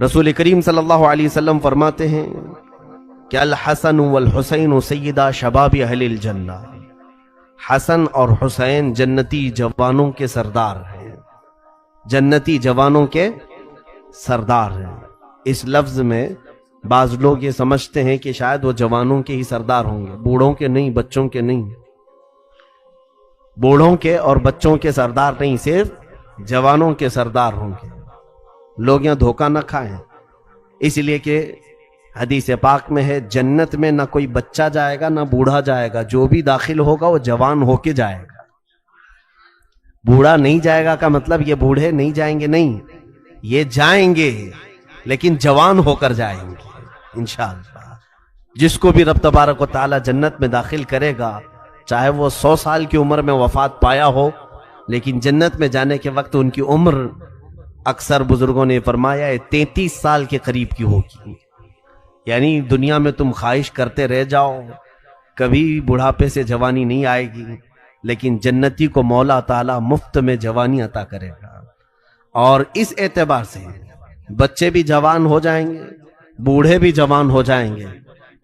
رسول کریم صلی اللہ علیہ وسلم فرماتے ہیں کہ الحسن والحسین سیدہ شباب اہل الجنہ، حسن اور حسین جنتی جوانوں کے سردار ہیں، جنتی جوانوں کے سردار ہیں۔ اس لفظ میں بعض لوگ یہ سمجھتے ہیں کہ شاید وہ جوانوں کے ہی سردار ہوں گے، بوڑھوں کے نہیں، بچوں کے نہیں، بوڑھوں کے اور بچوں کے سردار نہیں، صرف جوانوں کے سردار ہوں گے۔ لوگ یہاں دھوکہ نہ کھائیں، اس لیے کہ حدیث پاک میں ہے جنت میں نہ کوئی بچہ جائے گا نہ بوڑھا جائے گا، جو بھی داخل ہوگا وہ جوان ہو کے جائے گا۔ بوڑھا نہیں جائے گا کا مطلب یہ بوڑھے نہیں جائیں گے، نہیں، یہ جائیں گے لیکن جوان ہو کر جائیں گے انشاءاللہ۔ جس کو بھی رب تبارک و تعالی جنت میں داخل کرے گا، چاہے وہ 100 سال کی عمر میں وفات پایا ہو، لیکن جنت میں جانے کے وقت ان کی عمر اکثر بزرگوں نے فرمایا ہے 33 سال کے قریب کی ہوگی۔ یعنی دنیا میں تم خواہش کرتے رہ جاؤ، کبھی بڑھاپے سے جوانی نہیں آئے گی، لیکن جنتی کو مولا تعالیٰ مفت میں جوانی عطا کرے گا۔ اور اس اعتبار سے بچے بھی جوان ہو جائیں گے، بوڑھے بھی جوان ہو جائیں گے،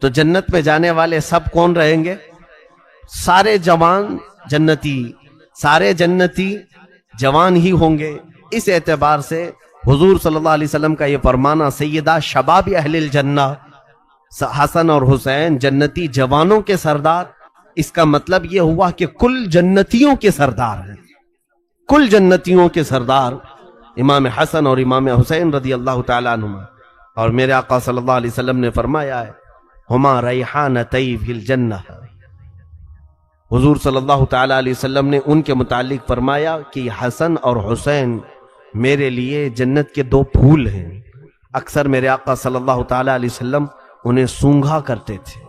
تو جنت میں جانے والے سب کون رہیں گے؟ سارے جوان جنتی، سارے جنتی جوان ہی ہوں گے۔ اس اعتبار سے حضور صلی اللہ علیہ وسلم کا یہ فرمانا سیدہ شباب اہل الجنہ، حسن اور حسین جنتی جوانوں کے سردار، اس کا مطلب یہ ہوا کہ کل جنتیوں کے سردار ہیں، کل جنتیوں کے سردار امام حسن اور امام حسین رضی اللہ تعالیٰ عنہما۔ اور میرے آقا صلی اللہ علیہ وسلم نے فرمایا ہے ہما ریحانتی فی الجنہ، حضور صلی اللہ تعالیٰ علیہ وسلم نے ان کے متعلق فرمایا کہ حسن اور حسین میرے لیے جنت کے 2 پھول ہیں۔ اکثر میرے آقا صلی اللہ تعالیٰ علیہ وسلم انہیں سونگھا کرتے تھے،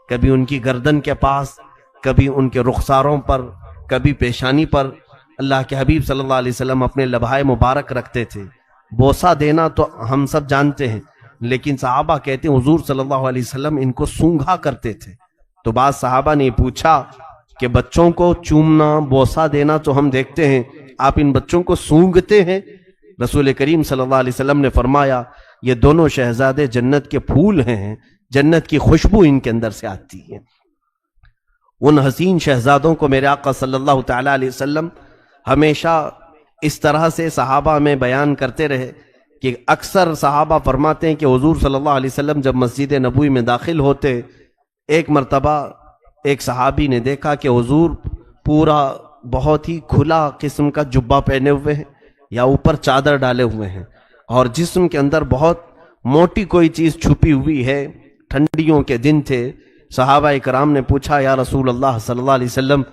کبھی ان کی گردن کے پاس، کبھی ان کے رخساروں پر، کبھی پیشانی پر۔ اللہ کے حبیب صلی اللہ علیہ وسلم اپنے لبھائے مبارک رکھتے تھے۔ بوسہ دینا تو ہم سب جانتے ہیں، لیکن صحابہ کہتے ہیں حضور صلی اللہ علیہ وسلم ان کو سونگھا کرتے تھے۔ تو بعض صحابہ نے پوچھا کہ بچوں کو چومنا، بوسہ دینا تو ہم دیکھتے ہیں، آپ ان بچوں کو سونگھتے ہیں؟ رسول کریم صلی اللہ علیہ وسلم نے فرمایا یہ دونوں شہزادے جنت کے پھول ہیں، جنت کی خوشبو ان کے اندر سے آتی ہے۔ ان حسین شہزادوں کو میرے آقا صلی اللہ تعالیٰ علیہ وسلم ہمیشہ اس طرح سے صحابہ میں بیان کرتے رہے کہ اکثر صحابہ فرماتے ہیں کہ حضور صلی اللہ علیہ وسلم جب مسجد نبوی میں داخل ہوتے، ایک مرتبہ ایک صحابی نے دیکھا کہ حضور پورا بہت ہی کھلا قسم کا جبہ پہنے ہوئے ہیں یا اوپر چادر ڈالے ہوئے ہیں، اور جسم کے اندر بہت موٹی کوئی چیز چھپی ہوئی ہے۔ ٹھنڈیوں کے دن تھے، صحابہ اکرام نے پوچھا یا رسول اللہ صلی اللہ علیہ وسلم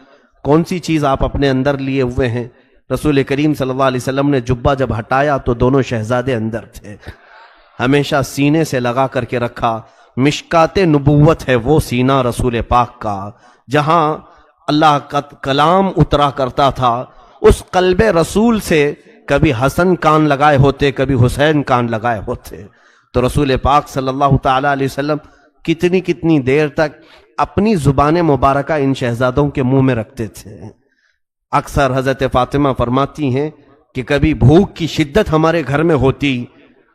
کون سی چیز آپ اپنے اندر لیے ہوئے ہیں؟ رسول کریم صلی اللہ علیہ وسلم نے جبہ جب ہٹایا تو دونوں شہزادے اندر تھے، ہمیشہ سینے سے لگا کر کے رکھا۔ مشکات نبوت ہے وہ سینہ رسول پاک کا، جہاں اللہ کا کلام اترا کرتا تھا، اس قلب رسول سے کبھی حسن کان لگائے ہوتے، کبھی حسین کان لگائے ہوتے۔ تو رسول پاک صلی اللہ تعالیٰ علیہ وسلم کتنی دیر تک اپنی زبان مبارکہ ان شہزادوں کے منہ میں رکھتے تھے۔ اکثر حضرت فاطمہ فرماتی ہیں کہ کبھی بھوک کی شدت ہمارے گھر میں ہوتی،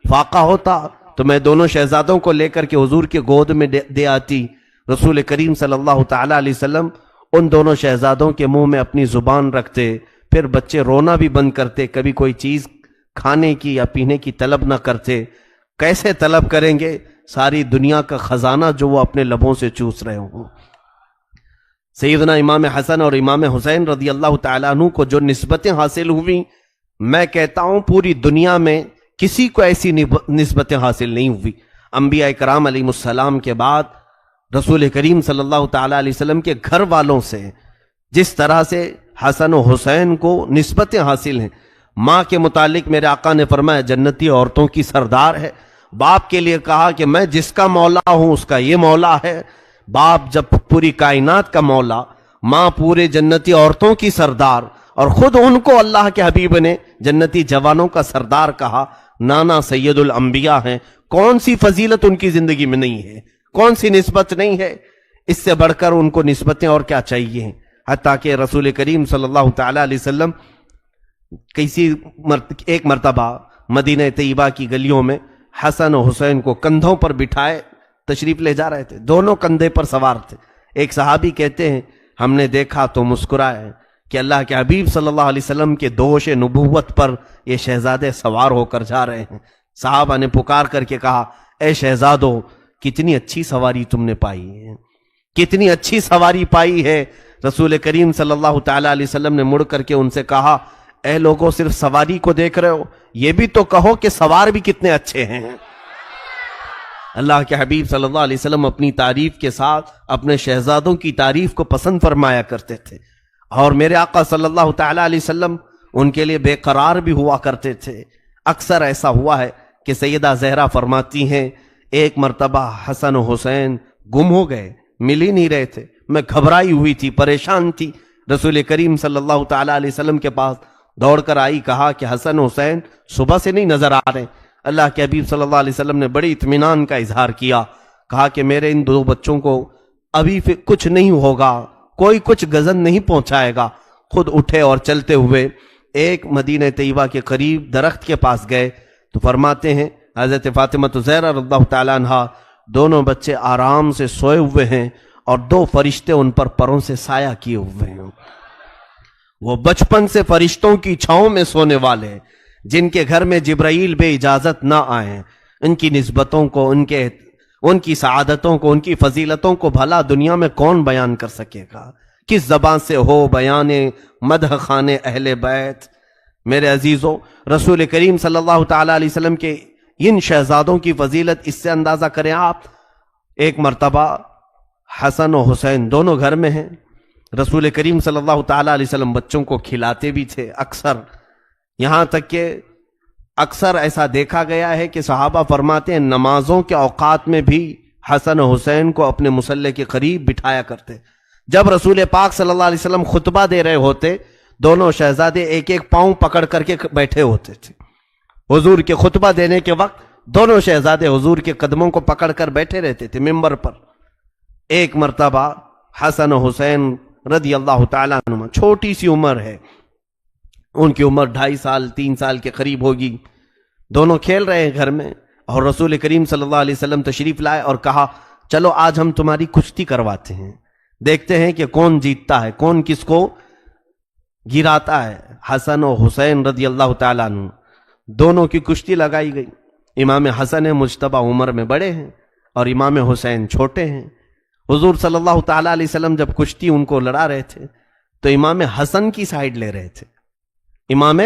فاقہ ہوتا، تو میں دونوں شہزادوں کو لے کر کے حضور کے گود میں دے آتی۔ رسول کریم صلی اللہ تعالیٰ علیہ وسلم ان دونوں شہزادوں کے منہ میں اپنی زبان رکھتے، پھر بچے رونا بھی بند کرتے، کبھی کوئی چیز کھانے کی یا پینے کی طلب نہ کرتے۔ کیسے طلب کریں گے؟ ساری دنیا کا خزانہ جو وہ اپنے لبوں سے چوس رہے ہوں۔ سیدنا امام حسن اور امام حسین رضی اللہ تعالیٰ عنہ کو جو نسبتیں حاصل ہوئیں، میں کہتا ہوں پوری دنیا میں کسی کو ایسی نسبتیں حاصل نہیں ہوئی۔ انبیاء کرام علیہ السلام کے بعد رسول کریم صلی اللہ تعالیٰ علیہ وسلم کے گھر والوں سے جس طرح سے حسن و حسین کو نسبتیں حاصل ہیں، ماں کے متعلق میرے آقا نے فرمایا جنتی عورتوں کی سردار ہے۔ باپ کے لیے کہا کہ میں جس کا مولا ہوں اس کا یہ مولا ہے۔ باپ جب پوری کائنات کا مولا، ماں پورے جنتی عورتوں کی سردار، اور خود ان کو اللہ کے حبیب نے جنتی جوانوں کا سردار کہا۔ نانا سید الانبیاء ہیں، کون سی فضیلت ان کی زندگی میں نہیں ہے، کون سی نسبت نہیں ہے؟ اس سے بڑھ کر ان کو نسبتیں اور کیا چاہیے؟ حتیٰ کہ رسول کریم صلی اللہ تعالیٰ علیہ وسلم ایک مرتبہ مدینہ طیبہ کی گلیوں میں حسن و حسین کو کندھوں پر بٹھائے تشریف لے جا رہے تھے، دونوں کندھے پر سوار تھے۔ ایک صحابی کہتے ہیں ہم نے دیکھا تو مسکرائے کہ اللہ کے حبیب صلی اللہ علیہ وسلم کے دوش نبوت پر یہ شہزادے سوار ہو کر جا رہے ہیں۔ صحابہ نے پکار کر کے کہا اے شہزادو، کتنی اچھی سواری تم نے پائی ہے، کتنی اچھی سواری پائی ہے۔ رسول کریم صلی اللہ تعالی علیہ وسلم نے مڑ کر کے ان سے کہا اے لوگوں، صرف سواری کو دیکھ رہے ہو، یہ بھی تو کہو کہ سوار بھی کتنے اچھے ہیں۔ اللہ کے حبیب صلی اللہ علیہ وسلم اپنی تعریف کے ساتھ اپنے شہزادوں کی تعریف کو پسند فرمایا کرتے تھے، اور میرے آقا صلی اللہ تعالی علیہ وسلم ان کے لیے بے قرار بھی ہوا کرتے تھے۔ اکثر ایسا ہوا ہے کہ سیدہ زہرا فرماتی ہیں ایک مرتبہ حسن و حسین گم ہو گئے، مل ہی نہیں رہے تھے، میں گھبرائی ہوئی تھی، پریشان تھی، رسول کریم صلی اللہ تعالی علیہ وسلم کے پاس دوڑ کر آئی، کہا کہ حسن و حسین صبح سے نہیں نظر آ رہے۔ اللہ کے حبیب صلی اللہ علیہ وسلم نے بڑی اطمینان کا اظہار کیا، کہا کہ میرے ان دو بچوں کو ابھی کچھ نہیں ہوگا، کوئی کچھ غضب نہیں پہنچائے گا۔ خود اٹھے اور چلتے ہوئے ایک مدینہ طیبہ کے قریب درخت کے پاس گئے تو فرماتے ہیں حضرت فاطمہ زہرا رضی اللہ تعالیٰ عنہا، دونوں بچے آرام سے سوئے ہوئے ہیں اور دو فرشتے ان پر پروں سے سایہ کیے ہوئے ہیں۔ وہ بچپن سے فرشتوں کی چھاؤں میں سونے والے، جن کے گھر میں جبرائیل بے اجازت نہ آئیں، ان کی نسبتوں کو، ان کی سعادتوں کو، ان کی فضیلتوں کو بھلا دنیا میں کون بیان کر سکے گا؟ کس زبان سے ہو بیان مدح خان اہل بیت؟ میرے عزیزوں، رسول کریم صلی اللہ تعالی علیہ وسلم کے ان شہزادوں کی فضیلت اس سے اندازہ کریں آپ۔ ایک مرتبہ حسن و حسین دونوں گھر میں ہیں، رسول کریم صلی اللہ تعالی علیہ وسلم بچوں کو کھلاتے بھی تھے اکثر، یہاں تک کہ اکثر ایسا دیکھا گیا ہے کہ صحابہ فرماتے ہیں نمازوں کے اوقات میں بھی حسن و حسین کو اپنے مصلی کے قریب بٹھایا کرتے۔ جب رسول پاک صلی اللہ علیہ وسلم خطبہ دے رہے ہوتے، دونوں شہزادے ایک ایک پاؤں پکڑ کر کے بیٹھے ہوتے تھے۔ حضور کے خطبہ دینے کے وقت دونوں شہزادے حضور کے قدموں کو پکڑ کر بیٹھے رہتے تھے ممبر پر۔ ایک مرتبہ حسن و حسین رضی اللہ تعالیٰ عنہ، چھوٹی سی عمر ہے، ان کی عمر 2.5 سال 3 سال کے قریب ہوگی، دونوں کھیل رہے ہیں گھر میں، اور رسول کریم صلی اللہ علیہ وسلم تشریف لائے اور کہا چلو آج ہم تمہاری کشتی کرواتے ہیں، دیکھتے ہیں کہ کون جیتتا ہے، کون کس کو گراتا ہے۔ حسن و حسین رضی اللہ تعالیٰ عنہ دونوں کی کشتی لگائی گئی۔ امام حسن مجتبی عمر میں بڑے ہیں اور امام حسین چھوٹے ہیں۔ حضور صلی اللہ تعالیٰ علیہ وسلم جب کشتی ان کو لڑا رہے تھے تو امام حسن کی سائیڈ لے رہے تھے، امام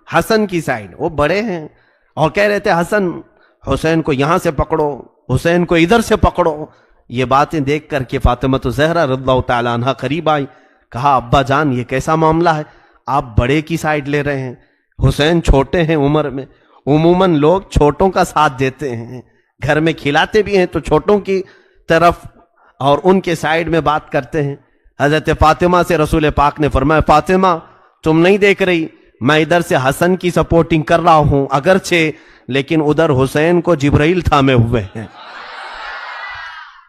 حسن کی سائیڈ، وہ بڑے ہیں، اور کہہ رہے تھے حسن حسین کو یہاں سے پکڑو، حسین کو ادھر سے پکڑو۔ یہ باتیں دیکھ کر کے فاطمہ زہرا رضی اللہ تعالیٰ عنہا قریب آئی، کہا ابا جان یہ کیسا معاملہ ہے، آپ بڑے کی سائیڈ لے رہے ہیں، حسین چھوٹے ہیں عمر میں، عموماً لوگ چھوٹوں کا ساتھ دیتے ہیں، گھر میں کھلاتے بھی ہیں تو چھوٹوں کی طرف اور ان کے سائیڈ میں بات کرتے ہیں۔ حضرت فاطمہ سے رسول پاک نے فرمایا فاطمہ تم نہیں دیکھ رہی، میں ادھر سے حسن کی سپورٹنگ کر رہا ہوں اگرچہ، لیکن ادھر حسین کو جبرائیل تھامے ہوئے ہیں،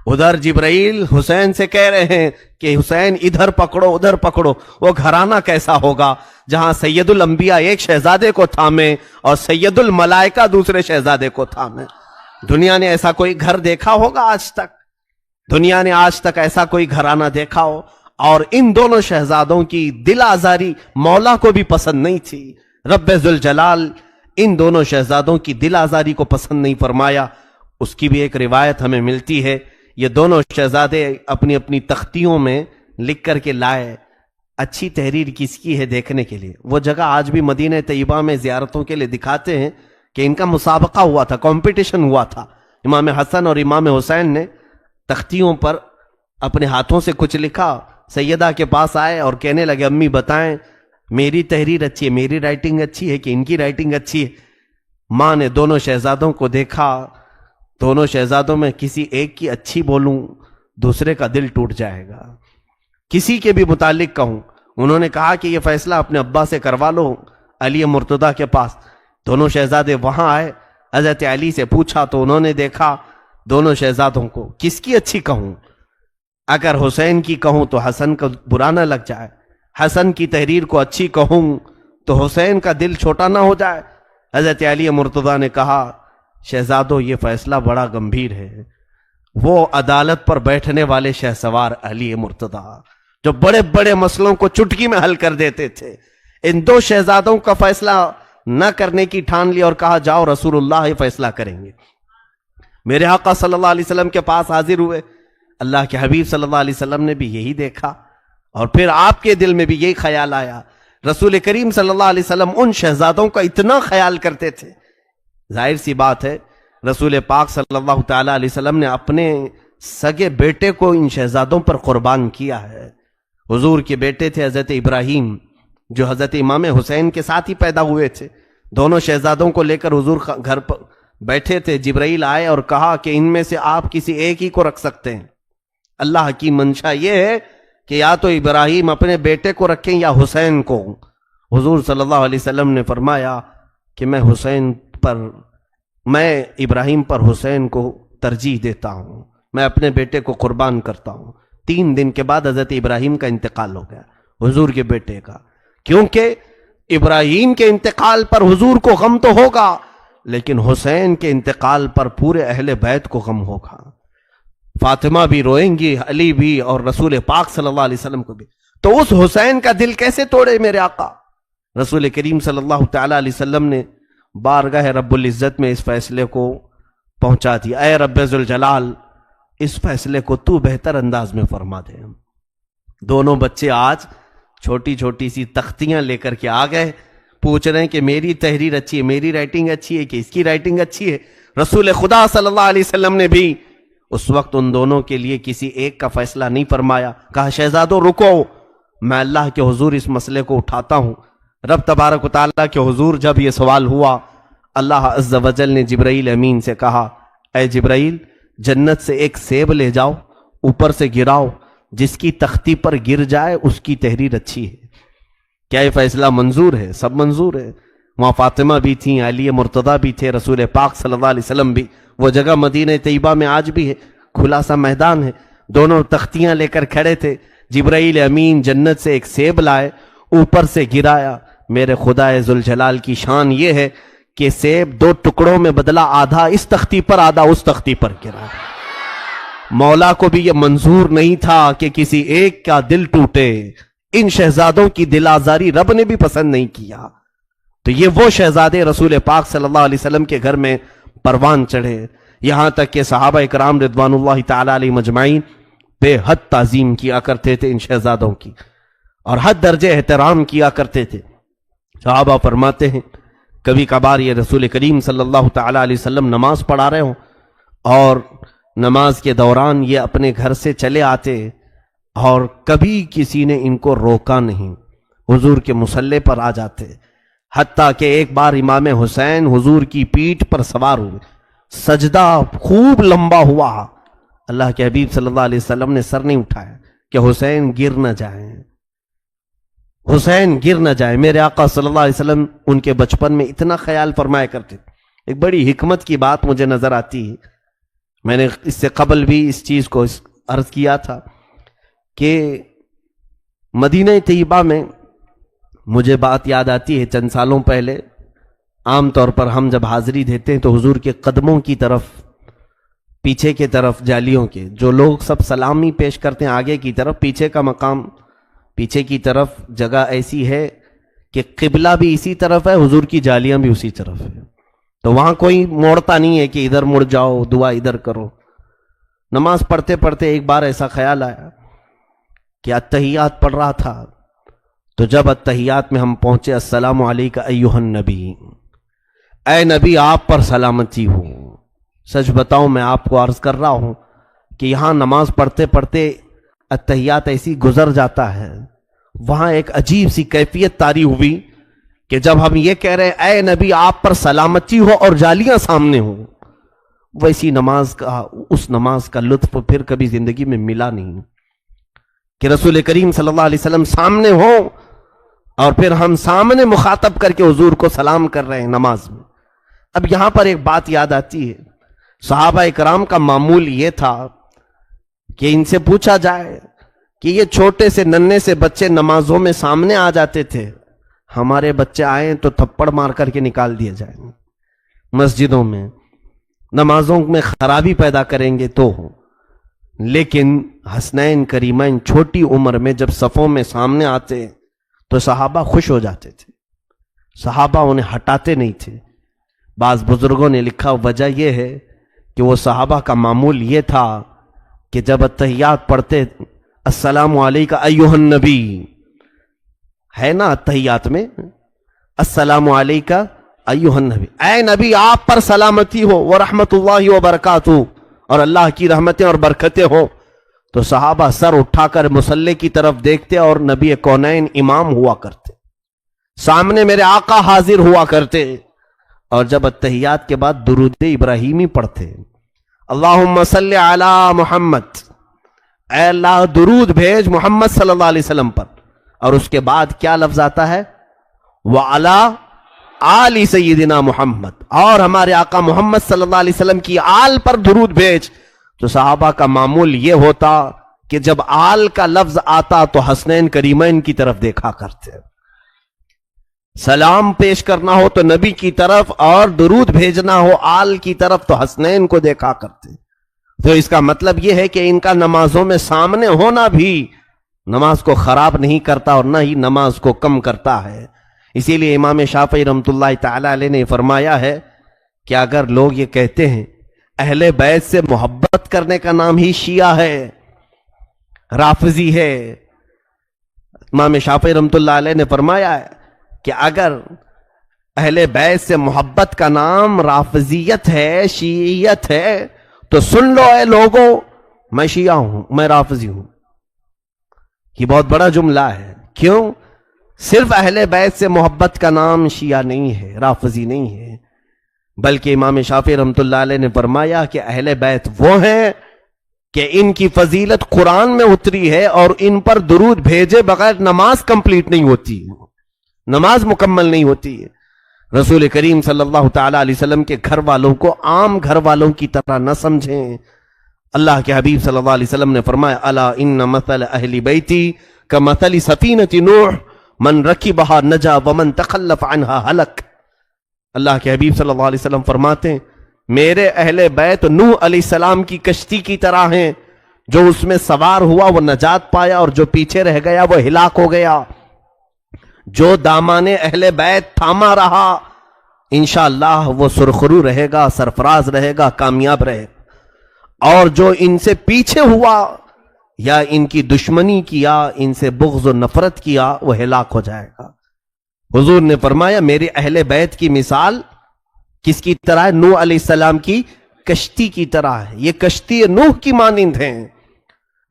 ادھر جبرائیل حسین سے کہہ رہے ہیں کہ حسین ادھر پکڑو ادھر پکڑو۔ وہ گھرانہ کیسا ہوگا جہاں سید الانبیاء ایک شہزادے کو تھامے اور سید الملائکہ دوسرے شہزادے کو تھامے؟ دنیا نے ایسا کوئی گھر دیکھا ہوگا آج تک؟ دنیا نے آج تک ایسا کوئی گھرانہ دیکھا ہو؟ اور ان دونوں شہزادوں کی دل آزاری مولا کو بھی پسند نہیں تھی، رب ذوالجلال ان دونوں شہزادوں کی دل آزاری کو پسند نہیں فرمایا۔ اس کی بھی ایک روایت ہمیں ملتی ہے، یہ دونوں شہزادے اپنی اپنی تختیوں میں لکھ کر کے لائے، اچھی تحریر کس کی ہے دیکھنے کے لیے۔ وہ جگہ آج بھی مدینہ طیبہ میں زیارتوں کے لیے دکھاتے ہیں کہ ان کا مسابقہ ہوا تھا، کمپٹیشن ہوا تھا، امام حسن اور امام حسین نے تختیوں پر اپنے ہاتھوں سے کچھ لکھا، سیدہ کے پاس آئے اور کہنے لگے امی بتائیں میری تحریر اچھی ہے، میری رائٹنگ اچھی ہے کہ ان کی رائٹنگ اچھی ہے؟ ماں نے دونوں شہزادوں کو دیکھا، دونوں شہزادوں میں کسی ایک کی اچھی بولوں دوسرے کا دل ٹوٹ جائے گا، کسی کے بھی متعلق کہوں۔ انہوں نے کہا کہ یہ فیصلہ اپنے ابا سے کروا لو، علی مرتضیٰ کے پاس۔ دونوں شہزادے وہاں آئے، حضرت علی سے پوچھا تو انہوں نے دیکھا دونوں شہزادوں کو، کس کی اچھی کہوں؟ اگر حسین کی کہوں تو حسن کا برا نہ لگ جائے، حسن کی تحریر کو اچھی کہوں تو حسین کا دل چھوٹا نہ ہو جائے۔ حضرت علی مرتضیٰ نے کہا شہزادوں یہ فیصلہ بڑا گمبھیر ہے. وہ عدالت پر بیٹھنے والے شہسوار علی مرتضیٰ جو بڑے بڑے مسئلوں کو چٹکی میں حل کر دیتے تھے، ان دو شہزادوں کا فیصلہ نہ کرنے کی ٹھان لی اور کہا جاؤ رسول اللہ فیصلہ کریں گے. میرے آقا صلی اللہ علیہ وسلم کے پاس حاضر ہوئے. اللہ کے حبیب صلی اللہ علیہ وسلم نے بھی یہی دیکھا اور پھر آپ کے دل میں بھی یہی خیال آیا. رسول کریم صلی اللہ علیہ وسلم ان شہزادوں کا اتنا خیال کرتے تھے. ظاہر سی بات ہے رسول پاک صلی اللہ تعالی علیہ وسلم نے اپنے سگے بیٹے کو ان شہزادوں پر قربان کیا ہے. حضور کے بیٹے تھے حضرت ابراہیم جو حضرت امام حسین کے ساتھ ہی پیدا ہوئے تھے. دونوں شہزادوں کو لے کر حضور گھر پر بیٹھے تھے. جبرائیل آئے اور کہا کہ ان میں سے آپ کسی ایک ہی کو رکھ سکتے ہیں. اللہ کی منشا یہ ہے کہ یا تو ابراہیم اپنے بیٹے کو رکھیں یا حسین کو. حضور صلی اللہ علیہ وسلم نے فرمایا کہ میں ابراہیم پر حسین کو ترجیح دیتا ہوں، میں اپنے بیٹے کو قربان کرتا ہوں. 3 دن کے بعد حضرت ابراہیم کا انتقال ہو گیا، حضور کے بیٹے کا. کیونکہ ابراہیم کے انتقال پر حضور کو غم تو ہوگا لیکن حسین کے انتقال پر پورے اہل بیت کو غم ہوگا. فاطمہ بھی روئیں گی، علی بھی، اور رسول پاک صلی اللہ علیہ وسلم کو بھی. تو اس حسین کا دل کیسے توڑے میرے آقا؟ رسول کریم صلی اللہ تعالی علیہ وسلم نے بارگاہ رب العزت میں اس فیصلے کو پہنچا دیا. اے رب ذوالجلال اس فیصلے کو تو بہتر انداز میں فرما دے. دونوں بچے آج چھوٹی چھوٹی سی تختیاں لے کر کے آ گئے، پوچھ رہے ہیں کہ میری تحریر اچھی ہے، میری رائٹنگ اچھی ہے کہ اس کی رائٹنگ اچھی ہے. رسول خدا صلی اللہ علیہ وسلم نے بھی اس وقت ان دونوں کے لیے کسی ایک کا فیصلہ نہیں فرمایا. کہا شہزادوں رکو، میں اللہ کے حضور اس مسئلے کو اٹھاتا ہوں. رب تبارک و تعالیٰ کے حضور جب یہ سوال ہوا، اللہ عز و جل نے جبرائیل امین سے کہا اے جبرائیل جنت سے ایک سیب لے جاؤ، اوپر سے گراؤ، جس کی تختی پر گر جائے اس کی تحریر اچھی ہے. کیا یہ فیصلہ منظور ہے؟ سب منظور ہے. وہاں فاطمہ بھی تھیں، علی مرتضیٰ بھی تھے، رسول پاک صلی اللہ علیہ وسلم بھی. وہ جگہ مدینہ طیبہ میں آج بھی ہے، کھلا سا میدان ہے. دونوں تختیاں لے کر کھڑے تھے. جبرائیل امین جنت سے ایک سیب لائے، اوپر سے گرایا. میرے خدا ذوالجلال کی شان یہ ہے کہ سیب 2 ٹکڑوں میں بدلا، آدھا اس تختی پر آدھا اس تختی پر گرا. مولا کو بھی یہ منظور نہیں تھا کہ کسی ایک کا دل ٹوٹے. ان شہزادوں کی دل آزاری رب نے بھی پسند نہیں کیا. تو یہ وہ شہزادے رسول پاک صلی اللہ علیہ وسلم کے گھر میں پروان چڑھے. یہاں تک کہ صحابہ اکرام رضوان اللہ تعالی علیہ مجمعین بے حد تعظیم کیا کرتے تھے ان شہزادوں کی، اور حد درجے احترام کیا کرتے تھے. صحابہ فرماتے ہیں کبھی کبھار یہ رسول کریم صلی اللہ تعالی علیہ وسلم نماز پڑھا رہے ہوں اور نماز کے دوران یہ اپنے گھر سے چلے آتے اور کبھی کسی نے ان کو روکا نہیں، حضور کے مصلی پر آ جاتے. حتیٰ کہ ایک بار امام حسین حضور کی پیٹھ پر سوار ہوئے، سجدہ خوب لمبا ہوا. اللہ کے حبیب صلی اللہ علیہ وسلم نے سر نہیں اٹھایا کہ حسین گر نہ جائیں، حسین گر نہ جائے. میرے آقا صلی اللہ علیہ وسلم ان کے بچپن میں اتنا خیال فرمایا کرتے. ایک بڑی حکمت کی بات مجھے نظر آتی ہے، میں نے اس سے قبل بھی اس چیز کو عرض کیا تھا کہ مدینہ طیبہ میں مجھے بات یاد آتی ہے. چند سالوں پہلے عام طور پر ہم جب حاضری دیتے ہیں تو حضور کے قدموں کی طرف، پیچھے کی طرف جالیوں کے جو لوگ سب سلامی پیش کرتے ہیں آگے کی طرف، پیچھے کا مقام، پیچھے کی طرف جگہ ایسی ہے کہ قبلہ بھی اسی طرف ہے، حضور کی جالیاں بھی اسی طرف ہے. تو وہاں کوئی موڑتا نہیں ہے کہ ادھر مڑ جاؤ، دعا ادھر کرو. نماز پڑھتے پڑھتے ایک بار ایسا خیال آیا کہ التحیات پڑھ رہا تھا، تو جب التحیات میں ہم پہنچے السلام علیکہ ایھا النبی، اے نبی آپ پر سلامتی ہو. سچ بتاؤں میں آپ کو عرض کر رہا ہوں کہ یہاں نماز پڑھتے پڑھتے التحیات ایسی گزر جاتا ہے، وہاں ایک عجیب سی کیفیت طاری ہوئی کہ جب ہم یہ کہہ رہے ہیں اے نبی آپ پر سلامتی ہو اور جالیاں سامنے ہوں، ویسی نماز کا، اس نماز کا لطف پھر کبھی زندگی میں ملا نہیں کہ رسول کریم صلی اللہ علیہ وسلم سامنے ہوں اور پھر ہم سامنے مخاطب کر کے حضور کو سلام کر رہے ہیں نماز میں. اب یہاں پر ایک بات یاد آتی ہے، صحابہ اکرام کا معمول یہ تھا کہ ان سے پوچھا جائے کہ یہ چھوٹے سے ننھے سے بچے نمازوں میں سامنے آ جاتے تھے، ہمارے بچے آئیں تو تھپڑ مار کر کے نکال دیے جائیں مسجدوں میں. نمازوں میں خرابی پیدا کریں گے تو ہوں، لیکن حسنین کریمین چھوٹی عمر میں جب صفوں میں سامنے آتے تو صحابہ خوش ہو جاتے تھے، صحابہ انہیں ہٹاتے نہیں تھے۔ بعض بزرگوں نے لکھا وجہ یہ ہے کہ وہ صحابہ کا معمول یہ تھا کہ جب اتحیات پڑھتے السلام علیکہ ایھا النبی، ہے نا اتحیات میں السلام علیکہ ایھا النبی، اے نبی آپ پر سلامتی ہو ورحمت اللہ وبرکاتہ، اور اللہ کی رحمتیں اور برکتیں ہو، تو صحابہ سر اٹھا کر مصلی کی طرف دیکھتے اور نبی کونین امام ہوا کرتے، سامنے میرے آقا حاضر ہوا کرتے، اور جب اتحیات کے بعد درود ابراہیمی پڑھتے اللہم صلی علی محمد، اے اللہ درود بھیج محمد صلی اللہ علیہ وسلم پر، اور اس کے بعد کیا لفظ آتا ہے وَعَلَىٰ آلِ سیدنا محمد، اور ہمارے آقا محمد صلی اللہ علیہ وسلم کی آل پر درود بھیج۔ تو صحابہ کا معمول یہ ہوتا کہ جب آل کا لفظ آتا تو حسنین کریمین کی طرف دیکھا کرتے، سلام پیش کرنا ہو تو نبی کی طرف اور درود بھیجنا ہو آل کی طرف تو حسنین کو دیکھا کرتے۔ تو اس کا مطلب یہ ہے کہ ان کا نمازوں میں سامنے ہونا بھی نماز کو خراب نہیں کرتا اور نہ ہی نماز کو کم کرتا ہے۔ اسی لیے امام شافعی رحمۃ اللہ تعالی علیہ نے فرمایا ہے کہ اگر لوگ یہ کہتے ہیں اہل بیت سے محبت کرنے کا نام ہی شیعہ ہے، رافضی ہے، امام شافعی رحمۃ اللہ علیہ نے فرمایا ہے کہ اگر اہل بیت سے محبت کا نام رافضیت ہے، شیعیت ہے، تو سن لو اے لوگوں میں شیعہ ہوں، میں رافضی ہوں۔ یہ بہت بڑا جملہ ہے، کیوں؟ صرف اہل بیت سے محبت کا نام شیعہ نہیں ہے، رافضی نہیں ہے، بلکہ امام شافعی رحمۃ اللہ علیہ نے فرمایا کہ اہل بیت وہ ہیں کہ ان کی فضیلت قرآن میں اتری ہے اور ان پر درود بھیجے بغیر نماز کمپلیٹ نہیں ہوتی، نماز مکمل نہیں ہوتی ہے۔ رسول کریم صلی اللہ تعالی علیہ وسلم کے گھر والوں کو عام گھر والوں کی طرح نہ سمجھیں۔ اللہ کے حبیب صلی اللہ علیہ وسلم نے فرمایا الا ان مثل اہل بیتی کمثل سفینۃ نوح من رکبها نجا ومن تخلف عنها ہلک۔ اللہ کے حبیب صلی اللہ علیہ وسلم فرماتے ہیں میرے اہل بیت نوح علیہ السلام کی کشتی کی طرح ہیں، جو اس میں سوار ہوا وہ نجات پایا اور جو پیچھے رہ گیا وہ ہلاک ہو گیا۔ جو دامانے اہل بیت تھاما رہا انشاءاللہ وہ سرخرو رہے گا، سرفراز رہے گا، کامیاب رہے گا، اور جو ان سے پیچھے ہوا یا ان کی دشمنی کیا، ان سے بغض و نفرت کیا، وہ ہلاک ہو جائے گا۔ حضور نے فرمایا میرے اہل بیت کی مثال کس کی طرح ہے؟ نوح علیہ السلام کی کشتی کی طرح ہے، یہ کشتی نوح کی مانند ہیں۔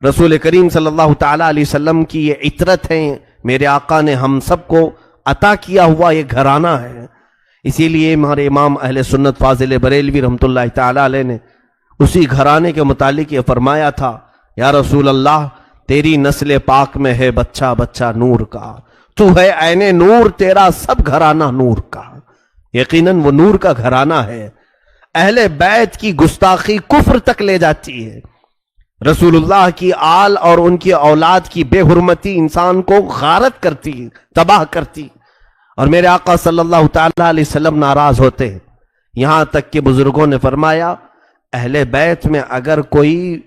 رسول کریم صلی اللہ تعالی علیہ وسلم کی یہ عطرت ہیں، میرے آقا نے ہم سب کو عطا کیا ہوا یہ گھرانہ ہے۔ اسی لیے ہمارے امام اہل سنت فاضل بریلوی رحمۃ اللہ تعالی علیہ نے اسی گھرانے کے متعلق یہ فرمایا تھا یا رسول اللہ تیری نسل پاک میں ہے بچہ بچہ نور کا، تو ہے عین نور، تیرا سب گھرانہ نور کا۔ یقیناً وہ نور کا گھرانہ ہے۔ اہل بیت کی گستاخی کفر تک لے جاتی ہے، رسول اللہ کی آل اور ان کی اولاد کی بے حرمتی انسان کو غارت کرتی، تباہ کرتی، اور میرے آقا صلی اللہ تعالی علیہ وسلم ناراض ہوتے ہیں۔ یہاں تک کہ بزرگوں نے فرمایا اہل بیت میں اگر کوئی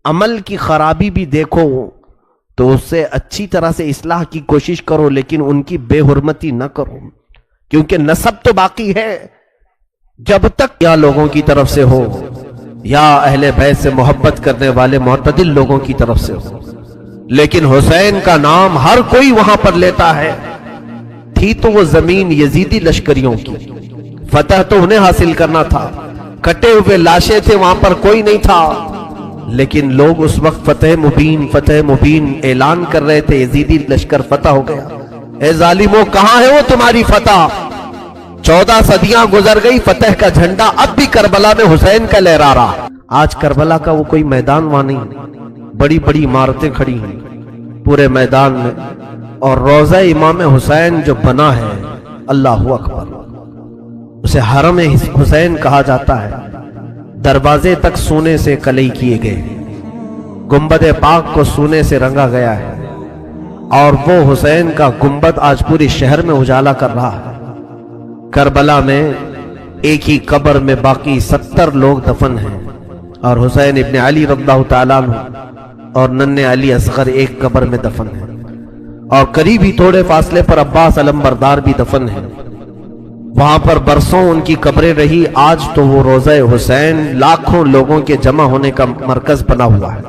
عمل کی خرابی بھی دیکھو تو اس سے اچھی طرح سے اصلاح کی کوشش کرو، لیکن ان کی بے حرمتی نہ کرو، کیونکہ نسب تو باقی ہے۔ جب تک یا لوگوں کی طرف سے ہو یا اہل بیت سے محبت کرنے والے معتدل لوگوں کی طرف سے ہو، لیکن حسین کا نام ہر کوئی وہاں پر لیتا ہے۔ تھی تو وہ زمین یزیدی لشکریوں کی، فتح تو انہیں حاصل کرنا تھا، کٹے ہوئے لاشیں تھے وہاں پر کوئی نہیں تھا، لیکن لوگ اس وقت فتح مبین اعلان کر رہے تھے، یزیدی لشکر فتح ہو گیا۔ اے ظالموں کہاں ہے وہ تمہاری فتح؟ 14 صدیاں گزر گئی، فتح کا جھنڈا اب بھی کربلا میں حسین کا لہرا رہا۔ آج کربلا کا وہ کوئی میدان وہاں نہیں، بڑی بڑی عمارتیں کھڑی ہیں پورے میدان میں، اور روضہ امام حسین جو بنا ہے اللہ اکبر، اسے حرم حسین کہا جاتا ہے۔ دروازے تک سونے سے کلئی کیے گئے، گنبد پاک کو سونے سے رنگا گیا ہے، اور وہ حسین کا گنبد آج پوری شہر میں اجالا کر رہا ہے۔ کربلا میں ایک ہی قبر میں باقی 70 لوگ دفن ہیں، اور حسین ابن علی رضی اللہ تعالیٰ عنہ اور ننھے علی اصغر ایک قبر میں دفن ہیں، اور قریب ہی تھوڑے فاصلے پر عباس علمبردار بھی دفن ہیں۔ وہاں پر برسوں ان کی قبریں رہی، آج تو وہ روضہ حسین لاکھوں لوگوں کے جمع ہونے کا مرکز بنا ہوا ہے،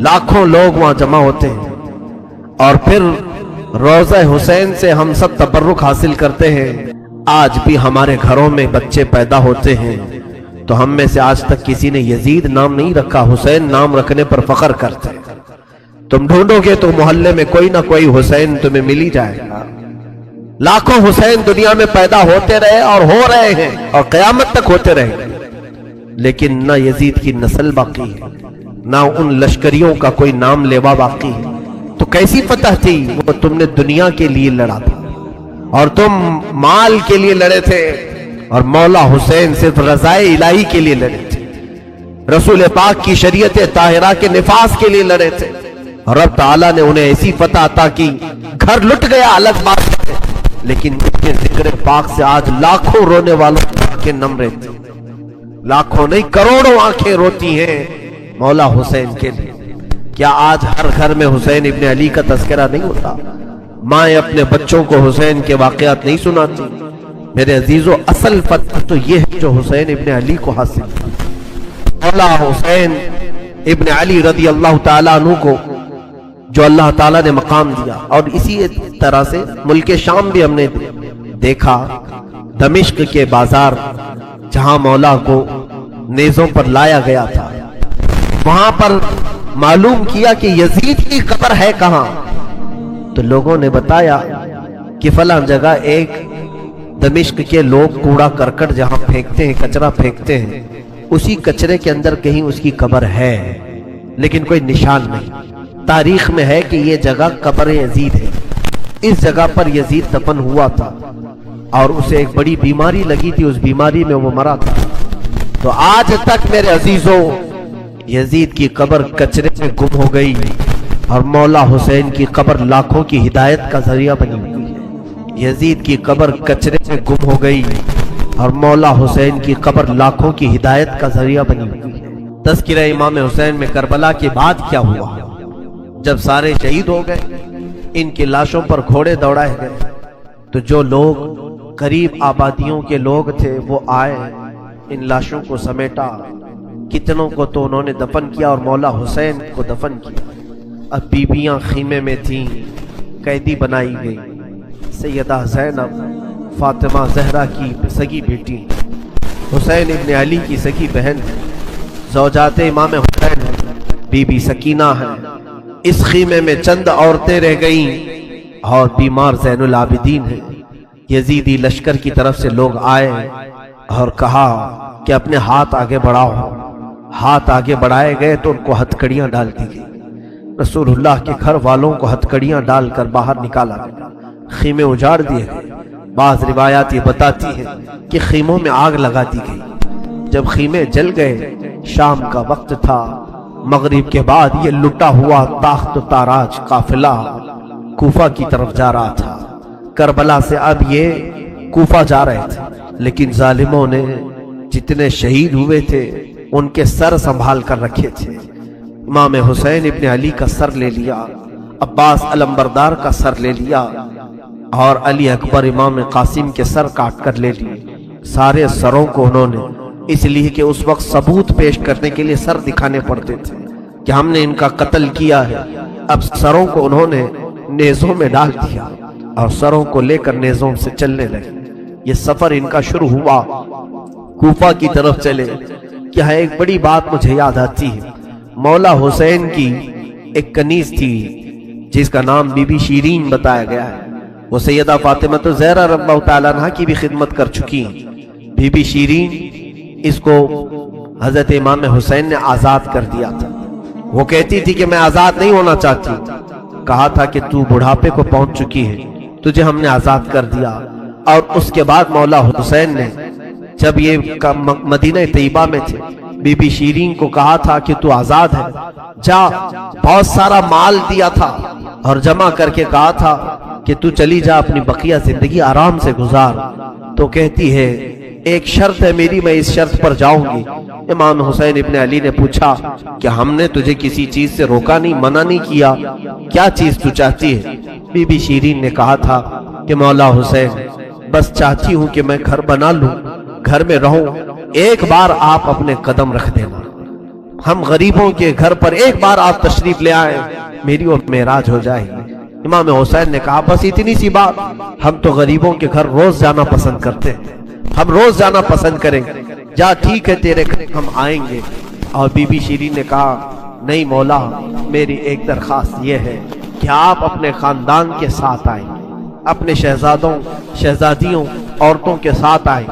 لاکھوں لوگ وہاں جمع ہوتے ہیں، اور پھر روضہ حسین سے ہم سب تبرک حاصل کرتے ہیں۔ آج بھی ہمارے گھروں میں بچے پیدا ہوتے ہیں تو ہم میں سے آج تک کسی نے یزید نام نہیں رکھا، حسین نام رکھنے پر فخر کرتے ہیں۔ تم ڈھونڈو گے تو محلے میں کوئی نہ کوئی حسین تمہیں مل ہی جائے گا۔ لاکھوں حسین دنیا میں پیدا ہوتے رہے اور ہو رہے ہیں اور قیامت تک ہوتے رہے، لیکن نہ یزید کی نسل باقی ہے، نہ ان لشکریوں کا کوئی نام لیوا باقی ہے۔ تو کیسی فتح تھی؟ وہ تم نے دنیا کے لیے لڑا تھا اور تم مال کے لیے لڑے تھے، اور مولا حسین صرف رضائے الہی کے لیے لڑے تھے، رسول پاک کی شریعت طاہرہ کے نفاذ کے لیے لڑے تھے، اور رب تعالیٰ نے انہیں ایسی فتح عطا کی، گھر لٹ گیا الگ بات ہے، لیکن ان کے ذکر پاک سے آج لاکھوں رونے والوں کی آنکھیں نم رہتی، لاکھوں نہیں کروڑوں آنکھیں روتی ہیں مولا حسین کے لیے۔ کیا آج ہر گھر میں حسین ابن علی کا تذکرہ نہیں ہوتا؟ مائیں اپنے بچوں کو حسین کے واقعات نہیں سناتی؟ میرے عزیزو، اصل فتح تو یہ ہے جو حسین ابن علی کو حاصل تھا۔ مولا حسین ابن علی رضی اللہ تعالیٰ عنہ کو جو اللہ تعالیٰ نے مقام دیا، اور اسی طرح سے ملک شام بھی ہم نے دیکھا، دمشق کے بازار جہاں مولا کو نیزوں پر لایا گیا تھا، وہاں پر معلوم کیا کہ یزید کی قبر ہے کہاں، تو لوگوں نے بتایا کہ فلاں جگہ ایک دمشق کے لوگ کوڑا کرکٹ جہاں پھینکتے ہیں، کچرا پھینکتے ہیں، اسی کچرے کے اندر کہیں اس کی قبر ہے، لیکن کوئی نشان نہیں۔ تاریخ میں ہے کہ یہ جگہ قبر یزید ہے، اس جگہ پر یزید دفن ہوا تھا، اور اسے ایک بڑی بیماری لگی تھی، اس بیماری میں وہ مرا تھا۔ تو آج تک میرے عزیزوں یزید کی قبر کچرے میں گم ہو گئی، اور مولا حسین کی قبر لاکھوں کی ہدایت کا ذریعہ بنی ہوئی ہے۔ یزید کی قبر کچرے میں گم ہو گئی، اور مولا حسین کی قبر لاکھوں کی ہدایت کا ذریعہ بنی ہوئی ہے۔ تذکرہ امام حسین میں کربلا کے بعد کیا ہوا؟ جب سارے شہید ہو گئے، ان کی لاشوں پر گھوڑے دوڑائے گئے، تو جو لوگ قریب آبادیوں کے لوگ تھے وہ آئے، ان لاشوں کو سمیٹا، کتنوں کو تو انہوں نے دفن کیا اور مولا حسین کو دفن کیا۔ اب بیبیاں خیمے میں تھیں، قیدی بنائی گئی، سیدہ زینب فاطمہ زہرا کی سگی بیٹی، حسین ابن علی کی سگی بہن، زوجات امام حسین بی بی سکینہ ہے، اس خیمے میں چند عورتیں رہ گئیں، اور بیمار زین العابدین ہیں۔ یزیدی لشکر کی طرف سے لوگ آئے اور کہا کہ اپنے ہاتھ آگے بڑھاؤ۔ ہاتھ آگے بڑھائے گئے تو ان کو ہتھکڑیاں ڈال دی گئی، رسول اللہ کے گھر والوں کو ہتھکڑیاں ڈال کر باہر نکالا گیا، خیمے اجاڑ دیے گئے۔ بعض روایات یہ بتاتی ہیں کہ خیموں میں آگ لگا دی گئی۔ جب خیمے جل گئے، شام کا وقت تھا، مغرب کے بعد یہ لٹا ہوا تاخت و تاراج قافلہ کوفہ کی طرف جا رہا تھا۔ کربلا سے اب یہ کوفہ جا رہے تھے، لیکن ظالموں نے جتنے شہید ہوئے تھے ان کے سر سنبھال کر رکھے تھے۔ امام حسین ابن علی کا سر لے لیا، عباس علمبردار کا سر لے لیا، اور علی اکبر امام قاسم کے سر کاٹ کر لے لیے۔ سارے سروں کو انہوں نے، اس لیے کہ اس وقت ثبوت پیش کرنے کے لیے سر دکھانے پڑتے تھے کہ ہم نے ان کا قتل کیا ہے، اب سروں کو انہوں نے نیزوں میں ڈال دیا اور سروں کو لے کر نیزوں سے چلنے لگے۔ یہ سفر ان کا شروع ہوا، کوفہ کی طرف چلے۔ کیا ہے، ایک بڑی بات مجھے یاد آتی ہے، مولا حسین کی ایک کنیز تھی جس کا نام بی بی شیرین بتایا گیا ہے، وہ سیدہ فاطمہ زہرا رضی اللہ تعالیٰ عنہ کی بھی خدمت کر چکی ہیں۔ بی بی شیرین، اس کو حضرت امام حسین نے آزاد کر دیا تھا۔ وہ کہتی تھی کہ میں آزاد نہیں ہونا چاہتی، کہا تھا کہ تو بڑھاپے کو پہنچ چکی ہے، تجھے ہم نے آزاد کر دیا۔ اور اس کے بعد مولا حسین نے جب یہ مدینہ طیبہ میں تھے، بی بی شیرین کو کہا تھا کہ تو آزاد ہے، جا، بہت سارا مال دیا تھا اور جمع کر کے کہا تھا کہ تو چلی جا، اپنی بقیہ زندگی آرام سے گزار۔ تو کہتی ہے ایک شرط ہے میری، میں اس شرط پر جاؤں گی۔ امام حسین ابن علی نے پوچھا کہ ہم نے تجھے کسی چیز سے روکا نہیں، منع نہیں کیا، کیا چیز تو چاہتی ہے؟ بی بی شیرین نے کہا تھا کہ مولا حسین بس چاہتی ہوں کہ میں گھر بنا لوں، گھر میں رہوں، ایک بار آپ اپنے قدم رکھ دینا، ہم غریبوں کے گھر پر ایک بار آپ تشریف لے آئیں، میری وہ معراج ہو جائے گی۔ امام حسین نے کہا بس اتنی سی بات، ہم تو غریبوں کے گھر روز جانا پسند کرتے ہیں، ہم روز جانا پسند کریں گے، جا ٹھیک ہے تیرے گھر ہم آئیں گے۔ اور بی بی شیرین نے کہا نہیں مولا، میری ایک درخواست یہ ہے کہ آپ اپنے خاندان کے ساتھ آئیں، اپنے شہزادوں شہزادیوں عورتوں کے ساتھ آئیں۔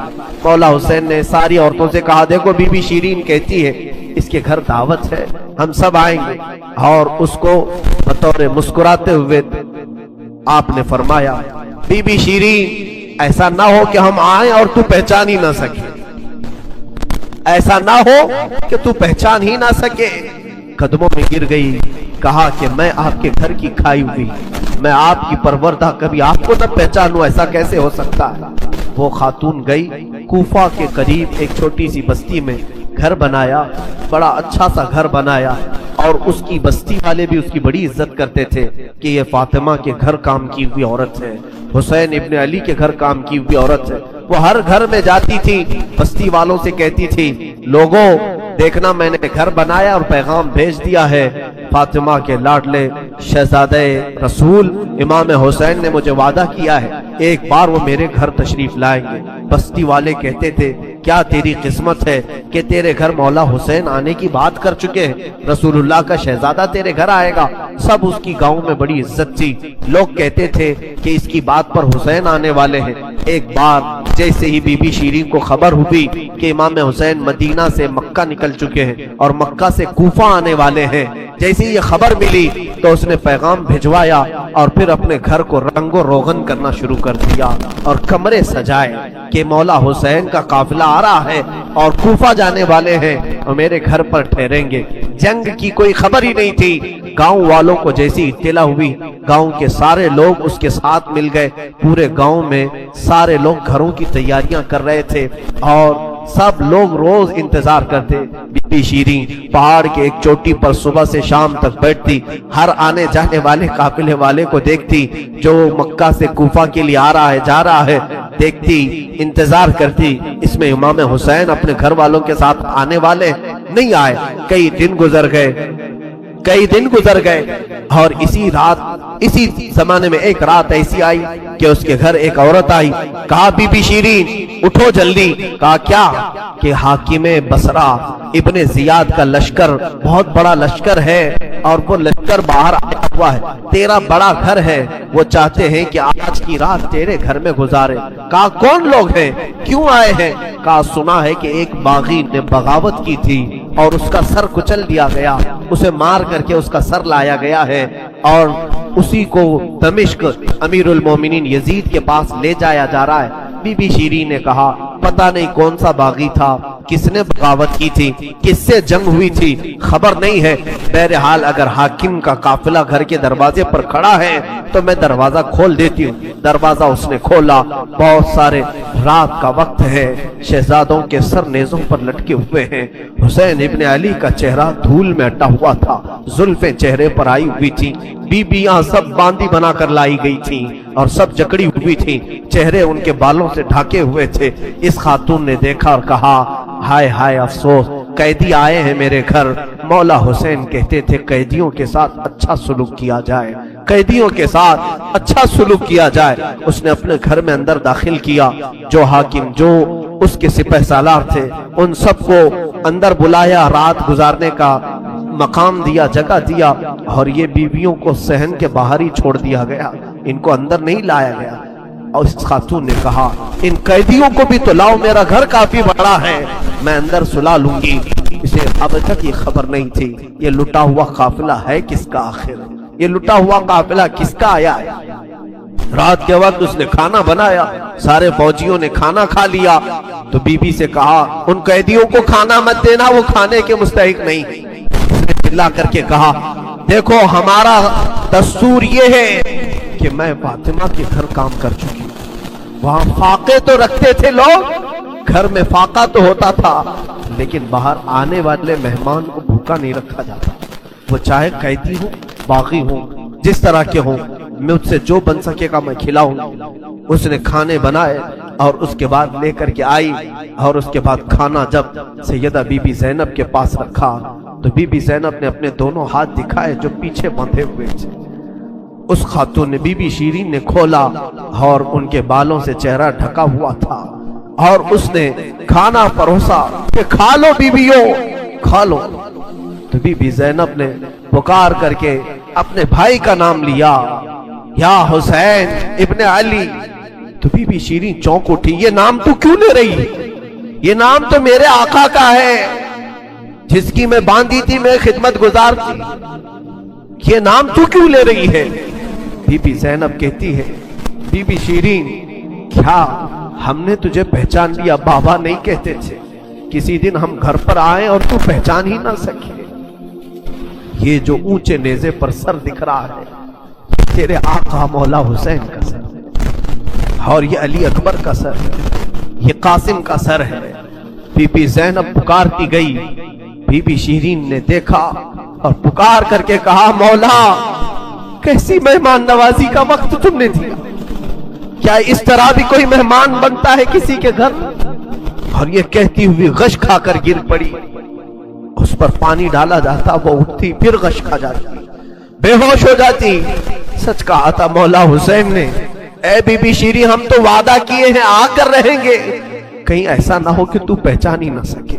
مولا حسین نے ساری عورتوں سے کہا دیکھو بی بی شیرین کہتی ہے اس کے گھر دعوت ہے، ہم سب آئیں گے۔ اور اس کو بطور مسکراتے ہوئے آپ نے فرمایا بی بی شیرین ایسا نہ ہو کہ ہم آئیں اور تو پہچان ہی نہ سکے، ایسا نہ ہو کہ تو پہچان ہی نہ سکے۔ قدموں میں گر گئی، کہا کہ میں آپ کے گھر کی کھائی ہوئی، میں آپ کی پروردہ، کبھی آپ کو نہ پہچانوں، ایسا کیسے ہو سکتا ہے؟ وہ خاتون گئی، کوفہ کے قریب ایک چھوٹی سی بستی میں گھر بنایا، بڑا اچھا سا گھر بنایا، اور اس کی بستی والے بھی اس کی بڑی عزت کرتے تھے کہ یہ فاطمہ کے گھر کام کی ہوئی عورت ہے، حسین ابن علی کے گھر کام کی ہوئی عورت ہے۔ وہ ہر گھر میں جاتی تھی، بستی والوں سے کہتی تھی لوگوں دیکھنا میں نے گھر بنایا اور پیغام بھیج دیا ہے، فاطمہ کے لاڈلے شہزادہ رسول امام حسین نے مجھے وعدہ کیا ہے ایک بار وہ میرے گھر تشریف لائیں گے۔ بستی والے کہتے تھے کیا تیری قسمت ہے کہ تیرے گھر مولا حسین آنے کی بات کر چکے ہیں، رسول اللہ کا شہزادہ تیرے گھر آئے گا۔ سب اس کی گاؤں میں بڑی عزت تھی، لوگ کہتے تھے کہ اس کی بات پر حسین آنے والے ہیں۔ ایک بار جیسے ہی بی بی شیرین کو خبر ہوئی کہ امام حسین مدینہ سے مکہ نکل چکے ہیں اور مکہ سے کوفہ آنے والے ہیں، جیسے یہ خبر ملی تو اس نے پیغام بھجوایا اور پھر اپنے گھر کو رنگ و روغن کرنا شروع کر دیا اور کمرے سجائے کہ مولا حسین کا قافلہ آ رہا ہے اور کوفہ جانے والے ہیں اور میرے گھر پر ٹھہریں گے۔ جنگ کی کوئی خبر ہی نہیں تھی، گاؤں والوں کو جیسی اطلاع ہوئی گاؤں کے سارے لوگ اس کے ساتھ مل گئے، پورے گاؤں میں سارے لوگ گھروں کی تیاریاں کر رہے تھے اور سب لوگ روز انتظار کرتے۔ بی بی شیرین پہاڑ کے ایک چوٹی پر صبح سے شام تک بیٹھتی، ہر آنے جانے والے قافلے والے کو دیکھتی جو مکہ سے کوفہ کے لیے آ رہا ہے جا رہا ہے، دیکھتی انتظار کرتی اس میں امام حسین اپنے گھر والوں کے ساتھ آنے والے نہیں آئے۔ کئی دن گزر گئے اور اسی زمانے میں ایک رات ایسی آئی کہ اس کے گھر ایک عورت آئی، کہا بی بی شیرین اٹھو جلدی۔ کہا کیا؟ کہ حاکم بصرہ ابن زیاد کا لشکر بہت بڑا لشکر ہے اور وہ لشکر باہر آیا ہوا ہے، تیرا بڑا گھر ہے، وہ چاہتے ہیں کہ آج کی رات تیرے گھر میں گزارے۔ کہا کون لوگ ہیں، کیوں آئے ہیں؟ کہا سنا ہے کہ ایک باغی نے بغاوت کی تھی اور اس کا سر کچل دیا گیا، اسے مار کر کے اس کا سر لایا گیا ہے اور اسی کو دمشق امیر المومنین یزید کے پاس لے جایا جا رہا ہے۔ بی بی شیرین نے کہا پتہ نہیں کون سا باغی تھا، کس نے بغاوت کی تھی، کس سے جنگ ہوئی تھی، خبر نہیں ہے، بہرحال اگر حاکم کا قافلہ گھر کے دروازے پر کھڑا ہے تو میں دروازہ کھول دیتی ہوں۔ دروازہ اس نے کھولا، بہت سارے رات کا وقت ہے، شہزادوں کے سر نیزوں پر لٹکے ہوئے ہیں، حسین ابن علی کا چہرہ دھول میں اٹا ہوا تھا، زلفیں چہرے پر آئی ہوئی تھی، بیبیاں سب باندی بنا کر لائی گئی تھیں اور سب جکڑی ہوئی تھیں، چہرے ان کے بالوں سے ڈھاکے ہوئے تھے۔ اس خاتون نے دیکھا اور کہا ہائے ہائے افسوس، قیدی آئے ہیں میرے گھر۔ مولا حسین کہتے تھے قیدیوں کے ساتھ اچھا سلوک کیا جائے، قیدیوں کے ساتھ اچھا سلوک کیا جائے۔ اس نے اپنے گھر میں اندر داخل کیا، جو حاکم جو اس کے سپہ سالار تھے ان سب کو اندر بلایا، رات گزارنے کا مقام دیا، جگہ دیا، اور یہ بیویوں کو صحن کے باہر ہی چھوڑ دیا گیا، ان کو اندر نہیں لایا گیا۔ اور اس خاتون نے کہا ان قیدیوں کو بھی تو لاؤ، میرا گھر کافی بڑا ہے، میں اندر سلا لوں گی۔ اسے اب تک یہ خبر نہیں تھی یہ لٹا ہوا قافلہ ہے کس کا، آخر یہ لٹا ہوا قافلہ کس کا آیا ہے۔ رات کے وقت اس نے کھانا بنایا، سارے فوجیوں نے کھانا کھا لیا تو بی بی سے کہا ان قیدیوں کو کھانا مت دینا، وہ کھانے کے مستحق نہیں۔ اس نے چلا کر کے کہا دیکھو ہمارا دستور یہ ہے کہ میں فاطمہ کے گھر کام کر چکی ہوں، وہاں فاقے تو رکھتے تھے لوگ گھر میں فاقہ تو ہوتا تھا لیکن باہر آنے والے مہمان کو بھوکا نہیں رکھا جاتا. وہ چاہے قیدی ہو باغی ہو جس طرح کے ہوں مجھ سے جو بن سکے گا میں کھلاؤں. اس نے کھانے بنائے اور اس کے بعد لے کر کے آئی اور اس کے بعد کھانا جب سیدہ بی بی زینب کے پاس رکھا تو بی بی زینب نے اپنے دونوں ہاتھ دکھائے جو پیچھے بندھے ہوئے تھے. اس خاتون نے بی بی شیرین نے کھولا اور ان کے بالوں سے چہرہ ڈھکا ہوا تھا اور اس نے کھانا پروسا کہ کھا لو بیویوں کھا لو. تو بی بی زینب نے پکار کر کے اپنے بھائی کا نام لیا یا حسین ابن علی. تو بی بی شیرین چونک اٹھی یہ نام تو کیوں لے رہی؟ یہ نام تو میرے آقا کا ہے جس کی میں باندھی تھی میں خدمت گزار تھی. یہ نام تو کیوں لے رہی ہے؟ بی بی زینب کہتی ہے بی بی شیرین کیا ہم نے تجھے پہچان لیا؟ بابا نہیں کہتے تھے کسی دن ہم گھر پر آئیں اور تو پہچان ہی نہ سکے. یہ جو اونچے نیزے پر سر دکھ رہا ہے تیرے آقا مولا حسین کا سر اور یہ علی اکبر کا سر ہے یہ قاسم کا سر ہے. بی بی زینب پکارتی گئی. بی بی شیرین نے دیکھا اور پکار کر کے کہا مولا کیسی مہمان نوازی کا وقت تم نے دیا. کیا اس طرح بھی کوئی مہمان بنتا ہے کسی کے گھر؟ اور یہ کہتی ہوئی غش کھا کر گر پڑی. اس پر پانی ڈالا جاتا وہ اٹھتی پھر غش کھا جاتی بے ہوش ہو جاتی. سچ کہا تھا مولا حسین نے اے بی بی شیرین ہم تو وعدہ کیے ہیں آ کر رہیں گے کہیں ایسا نہ ہو کہ تو پہچان ہی نہ سکے.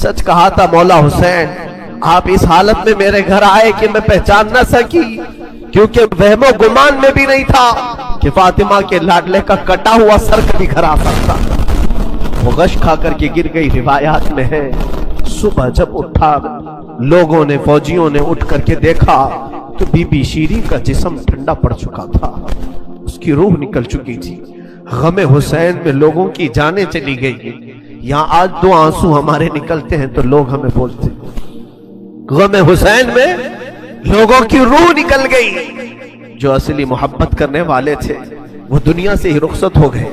سچ کہا تھا مولا حسین آپ اس حالت میں میرے گھر آئے کہ میں پہچان نہ سکی کیونکہ وہم و گمان میں بھی نہیں تھا کہ فاطمہ کے لاڈلے کا کٹا ہوا سر کبھی گھر آ سکتا. وہ غش کھا کر کے گر گئی. روایات میں ہے صبح جب اٹھا لوگوں نے فوجیوں نے اٹھ کر کے دیکھا تو بی بی شیرین کا جسم ٹھنڈا پڑ چکا تھا اس کی روح نکل چکی تھی. غم حسین میں لوگوں کی جانیں چلی گئی. یہاں آج دو آنسو ہمارے نکلتے ہیں تو لوگ ہمیں بولتے ہیں غم حسین میں لوگوں کی روح نکل گئی. جو اصلی محبت کرنے والے تھے وہ دنیا سے ہی رخصت ہو گئے.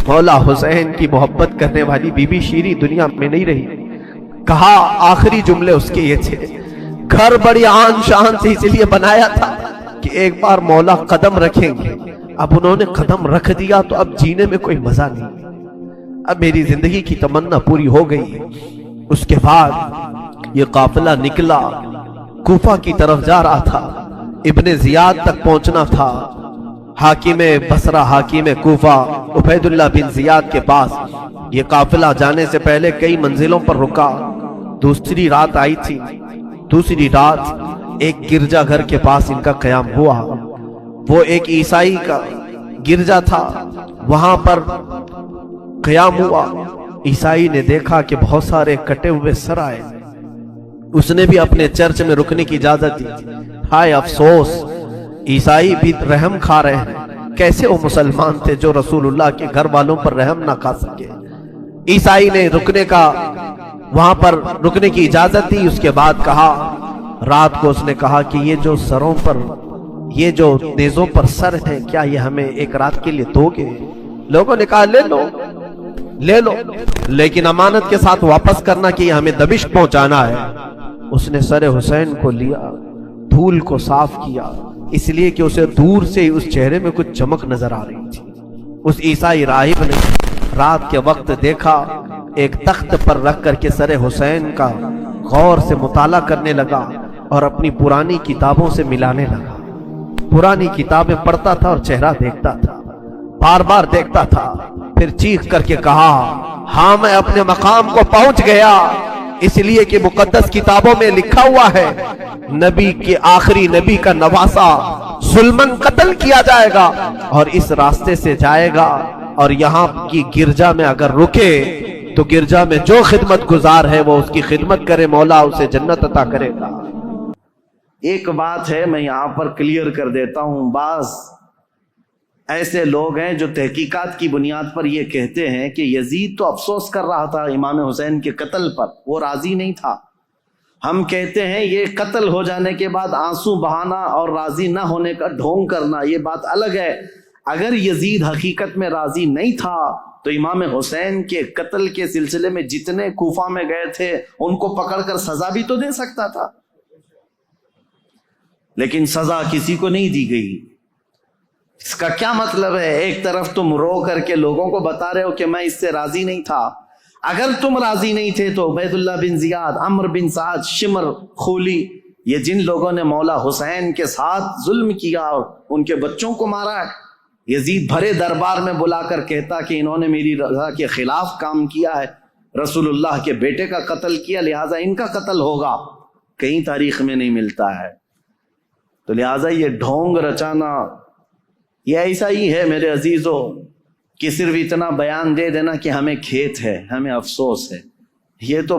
مولا حسین کی محبت کرنے والی بی بی شیرین دنیا میں نہیں رہی. کہا آخری جملے اس کے یہ تھے گھر بڑی آن شان سے اس لیے بنایا تھا کہ ایک بار مولا قدم رکھیں گے. اب انہوں نے قدم رکھ دیا تو اب جینے میں کوئی مزہ نہیں. اب میری زندگی کی تمنا پوری ہو گئی. اس کے بعد یہ قافلہ نکلا کوفہ کی طرف جا رہا تھا. ابن زیاد تک پہنچنا تھا. حاکم بصرہ حاکم کوفہ عبید اللہ بن زیاد کے پاس یہ قافلہ جانے سے پہلے کئی منزلوں پر رکا. دوسری رات آئی تھی. دوسری رات ایک گرجا گھر کے پاس ان کا قیام ہوا. وہ ایک عیسائی کا گرجا تھا وہاں پر قیام ہوا. عیسائی نے دیکھا کہ بہت سارے کٹے ہوئے سر آئے. اس نے بھی اپنے چرچ میں رکنے کی اجازت دی. ہائے افسوس عیسائی بھی رحم کھا رہے ہیں. کیسے وہ مسلمان تھے جو رسول اللہ کے گھر والوں پر رحم نہ کھا سکے. عیسائی نے رکنے کا وہاں پر رکنے کی اجازت دی. اس کے بعد کہا رات کو اس نے کہا کہ یہ جو سروں پر یہ جو نیزوں پر سر ہیں کیا یہ ہمیں ایک رات کے لیے دو گے؟ لوگوں نے کہا لے لو لے لو لیکن امانت کے ساتھ واپس کرنا کہ یہ ہمیں دمشق پہنچانا ہے. اس نے سر حسین کو لیا دھول کو صاف کیا اس لیے کہ اسے دور سے اس چہرے میں کچھ چمک نظر آ رہی تھی. اس عیسائی راہب نے رات کے وقت دیکھا ایک تخت پر رکھ کر کے سر حسین کا غور سے مطالعہ کرنے لگا اور اپنی پرانی کتابوں سے ملانے لگا. پرانی کتابیں پڑھتا تھا اور چہرہ دیکھتا تھا بار بار دیکھتا تھا. پھر چیخ کر کے کہا ہاں میں اپنے مقام کو پہنچ گیا اس لیے کہ مقدس کتابوں میں لکھا ہوا ہے نبی کے آخری نبی کا نواسا ظلمن قتل کیا جائے گا اور اس راستے سے جائے گا اور یہاں کی گرجا میں اگر رکے تو گرجا میں جو خدمت گزار ہے وہ اس کی خدمت کرے مولا اسے جنت عطا کرے گا. ایک بات ہے میں یہاں پر کلیئر کر دیتا ہوں. بعض ایسے لوگ ہیں جو تحقیقات کی بنیاد پر یہ کہتے ہیں کہ یزید تو افسوس کر رہا تھا امام حسین کے قتل پر وہ راضی نہیں تھا. ہم کہتے ہیں یہ قتل ہو جانے کے بعد آنسو بہانا اور راضی نہ ہونے کا ڈھونگ کرنا یہ بات الگ ہے. اگر یزید حقیقت میں راضی نہیں تھا تو امام حسین کے قتل کے سلسلے میں جتنے کوفہ میں گئے تھے ان کو پکڑ کر سزا بھی تو دے سکتا تھا، لیکن سزا کسی کو نہیں دی گئی۔ اس کا کیا مطلب ہے؟ ایک طرف تم رو کر کے لوگوں کو بتا رہے ہو کہ میں اس سے راضی نہیں تھا، اگر تم راضی نہیں تھے تو عبید اللہ بن زیاد، عمرو بن سعد، شمر، خولی، یہ جن لوگوں نے مولا حسین کے ساتھ ظلم کیا اور ان کے بچوں کو مارا ہے، یزید بھرے دربار میں بلا کر کہتا کہ انہوں نے میری رضا کے خلاف کام کیا ہے، رسول اللہ کے بیٹے کا قتل کیا، لہٰذا ان کا قتل ہوگا، کہیں تاریخ میں نہیں ملتا ہے۔ تو لہٰذا یہ ڈھونگ رچانا یہ ایسا ہی ہے میرے عزیزو کہ صرف اتنا بیان دے دینا کہ ہمیں کھیت ہے، ہمیں افسوس ہے، یہ تو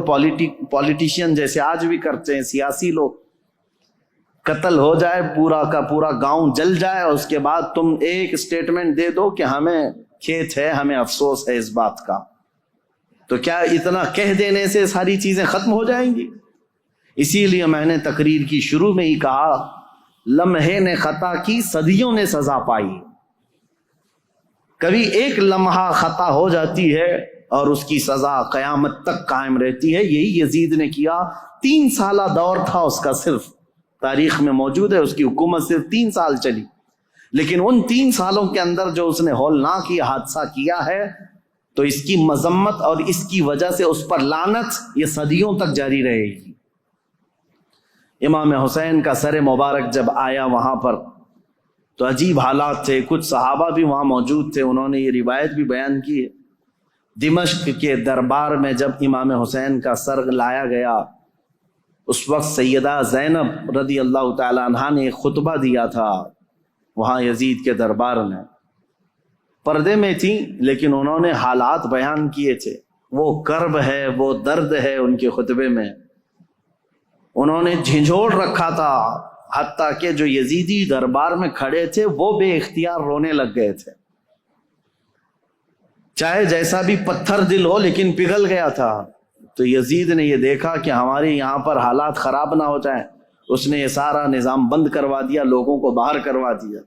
پولیٹیشین جیسے آج بھی کرتے ہیں، سیاسی لوگ، قتل ہو جائے، پورا کا پورا گاؤں جل جائے، اور اس کے بعد تم ایک سٹیٹمنٹ دے دو کہ ہمیں کھیت ہے، ہمیں افسوس ہے اس بات کا۔ تو کیا اتنا کہہ دینے سے ساری چیزیں ختم ہو جائیں گی؟ اسی لیے میں نے تقریر کی شروع میں ہی کہا، لمحے نے خطا کی، صدیوں نے سزا پائی۔ کبھی ایک لمحہ خطا ہو جاتی ہے اور اس کی سزا قیامت تک قائم رہتی ہے۔ یہی یزید نے کیا، 3 سالہ دور تھا اس کا، صرف تاریخ میں موجود ہے، اس کی حکومت صرف 3 سال چلی، لیکن ان 3 سالوں کے اندر جو اس نے ہولناک یہ حادثہ کیا ہے، تو اس کی مذمت اور اس کی وجہ سے اس پر لعنت یہ صدیوں تک جاری رہے گی۔ امام حسین کا سر مبارک جب آیا وہاں پر تو عجیب حالات تھے، کچھ صحابہ بھی وہاں موجود تھے، انہوں نے یہ روایت بھی بیان کی ہے۔ دمشق کے دربار میں جب امام حسین کا سر لایا گیا، اس وقت سیدہ زینب رضی اللہ تعالی عنہا نے ایک خطبہ دیا تھا وہاں یزید کے دربار میں، پردے میں تھیں لیکن انہوں نے حالات بیان کیے تھے، وہ کرب ہے، وہ درد ہے ان کے خطبے میں، انہوں نے جھنجھوڑ رکھا تھا، حتیٰ کہ جو یزیدی دربار میں کھڑے تھے وہ بے اختیار رونے لگ گئے تھے، چاہے جیسا بھی پتھر دل ہو لیکن پگھل گیا تھا۔ تو یزید نے یہ دیکھا کہ ہمارے یہاں پر حالات خراب نہ ہو جائیں، اس نے یہ سارا نظام بند کروا دیا، لوگوں کو باہر کروا دیا۔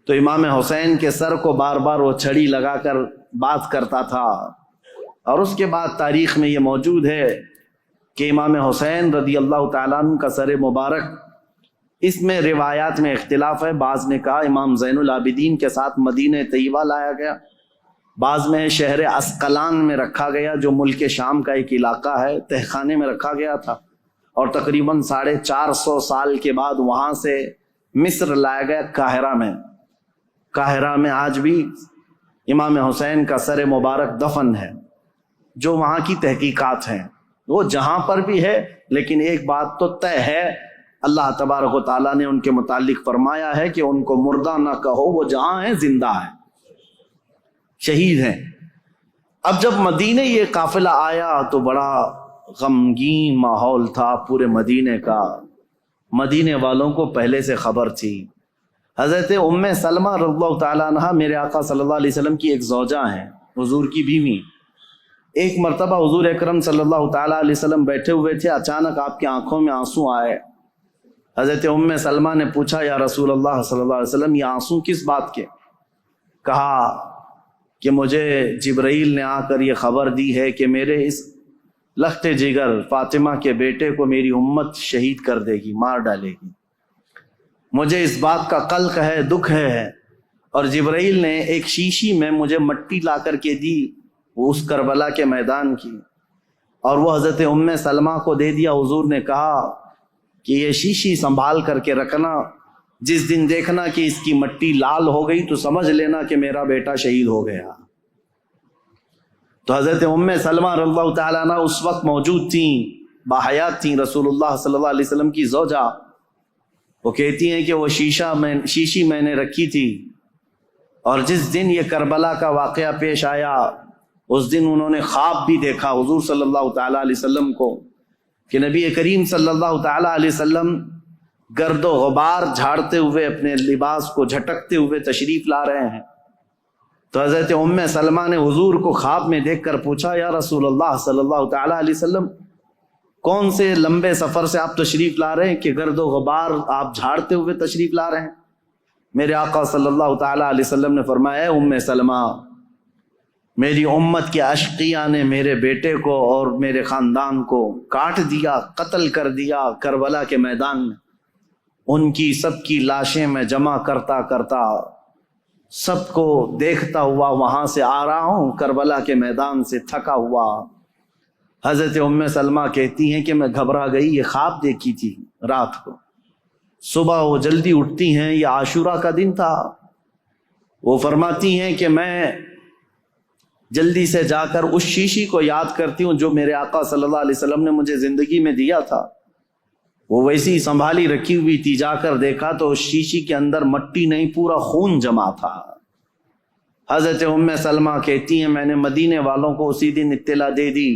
تو امام حسین کے سر کو بار بار وہ چھڑی لگا کر بات کرتا تھا، اور اس کے بعد تاریخ میں یہ موجود ہے کہ امام حسین رضی اللہ تعالیٰ عنہ کا سر مبارک، اس میں روایات میں اختلاف ہے، بعض نے کہا امام زین العابدین کے ساتھ مدینہ طیبہ لایا گیا، بعض میں شہر عسقلان میں رکھا گیا جو ملک شام کا ایک علاقہ ہے، تہخانے میں رکھا گیا تھا، اور تقریباً 450 سال کے بعد وہاں سے مصر لایا گیا قاہرہ میں۔ قاہرہ میں آج بھی امام حسین کا سر مبارک دفن ہے، جو وہاں کی تحقیقات ہیں وہ جہاں پر بھی ہے، لیکن ایک بات تو طے ہے، اللہ تبارک و تعالیٰ نے ان کے متعلق فرمایا ہے کہ ان کو مردہ نہ کہو، وہ جہاں ہیں زندہ ہیں، شہید ہیں۔ اب جب مدینے یہ قافلہ آیا تو بڑا غمگین ماحول تھا پورے مدینے کا، مدینے والوں کو پہلے سے خبر تھی۔ حضرت ام سلمہ رضی اللہ تعالیٰ عنہ میرے آقا صلی اللہ علیہ وسلم کی ایک زوجہ ہیں، حضور کی بیوی۔ ایک مرتبہ حضور اکرم صلی اللہ تعالیٰ علیہ وسلم بیٹھے ہوئے تھے، اچانک آپ کی آنکھوں میں آنسو آئے۔ حضرت ام سلمہ نے پوچھا، یا رسول اللہ صلی اللہ علیہ وسلم، یہ آنسو کس بات کے؟ کہا کہ مجھے جبرائیل نے آ کر یہ خبر دی ہے کہ میرے اس لخت جگر فاطمہ کے بیٹے کو میری امت شہید کر دے گی، مار ڈالے گی، مجھے اس بات کا قلق ہے، دکھ ہے۔ اور جبرائیل نے ایک شیشی میں مجھے مٹی لا کر کے دی، وہ اس کربلا کے میدان کی، اور وہ حضرت ام سلمہ کو دے دیا۔ حضور نے کہا کہ یہ شیشی سنبھال کر کے رکھنا، جس دن دیکھنا کہ اس کی مٹی لال ہو گئی تو سمجھ لینا کہ میرا بیٹا شہید ہو گیا۔ تو حضرت ام سلمہ رضی اللہ تعالیٰ عنہ اس وقت موجود تھیں، باحیات تھیں، رسول اللہ صلی اللہ علیہ وسلم کی زوجہ۔ وہ کہتی ہیں کہ وہ شیشی میں نے رکھی تھی، اور جس دن یہ کربلا کا واقعہ پیش آیا اس دن انہوں نے خواب بھی دیکھا حضور صلی اللہ تعالیٰ علیہ وسلم کو، کہ نبی کریم صلی اللہ تعالیٰ علیہ وسلم گرد و غبار جھاڑتے ہوئے، اپنے لباس کو جھٹکتے ہوئے تشریف لا رہے ہیں۔ تو حضرت ام سلمہ نے حضور کو خواب میں دیکھ کر پوچھا، یا رسول اللہ صلی اللہ تعالیٰ علیہ وسلم، کون سے لمبے سفر سے آپ تشریف لا رہے ہیں کہ گرد و غبار آپ جھاڑتے ہوئے تشریف لا رہے ہیں؟ میرے آقا صلی اللہ تعالی علیہ وسلم نے فرمایا، اے ام سلمہ، میری امت کے اشقیاء نے میرے بیٹے کو اور میرے خاندان کو کاٹ دیا، قتل کر دیا کربلا کے میدان میں۔ ان کی سب کی لاشیں میں جمع کرتا کرتا سب کو دیکھتا ہوا وہاں سے آ رہا ہوں، کربلا کے میدان سے تھکا ہوا۔ حضرت ام سلمہ کہتی ہیں کہ میں گھبرا گئی، یہ خواب دیکھی تھی رات کو۔ صبح وہ جلدی اٹھتی ہیں، یہ عاشورہ کا دن تھا۔ وہ فرماتی ہیں کہ میں جلدی سے جا کر اس شیشی کو یاد کرتی ہوں جو میرے آقا صلی اللہ علیہ وسلم نے مجھے زندگی میں دیا تھا۔ وہ ویسی ہی سنبھالی رکھی ہوئی تھی، جا کر دیکھا تو اس شیشی کے اندر مٹی نہیں، پورا خون جمع تھا۔ حضرت ام سلمہ کہتی ہیں میں نے مدینے والوں کو اسی دن اطلاع دے دی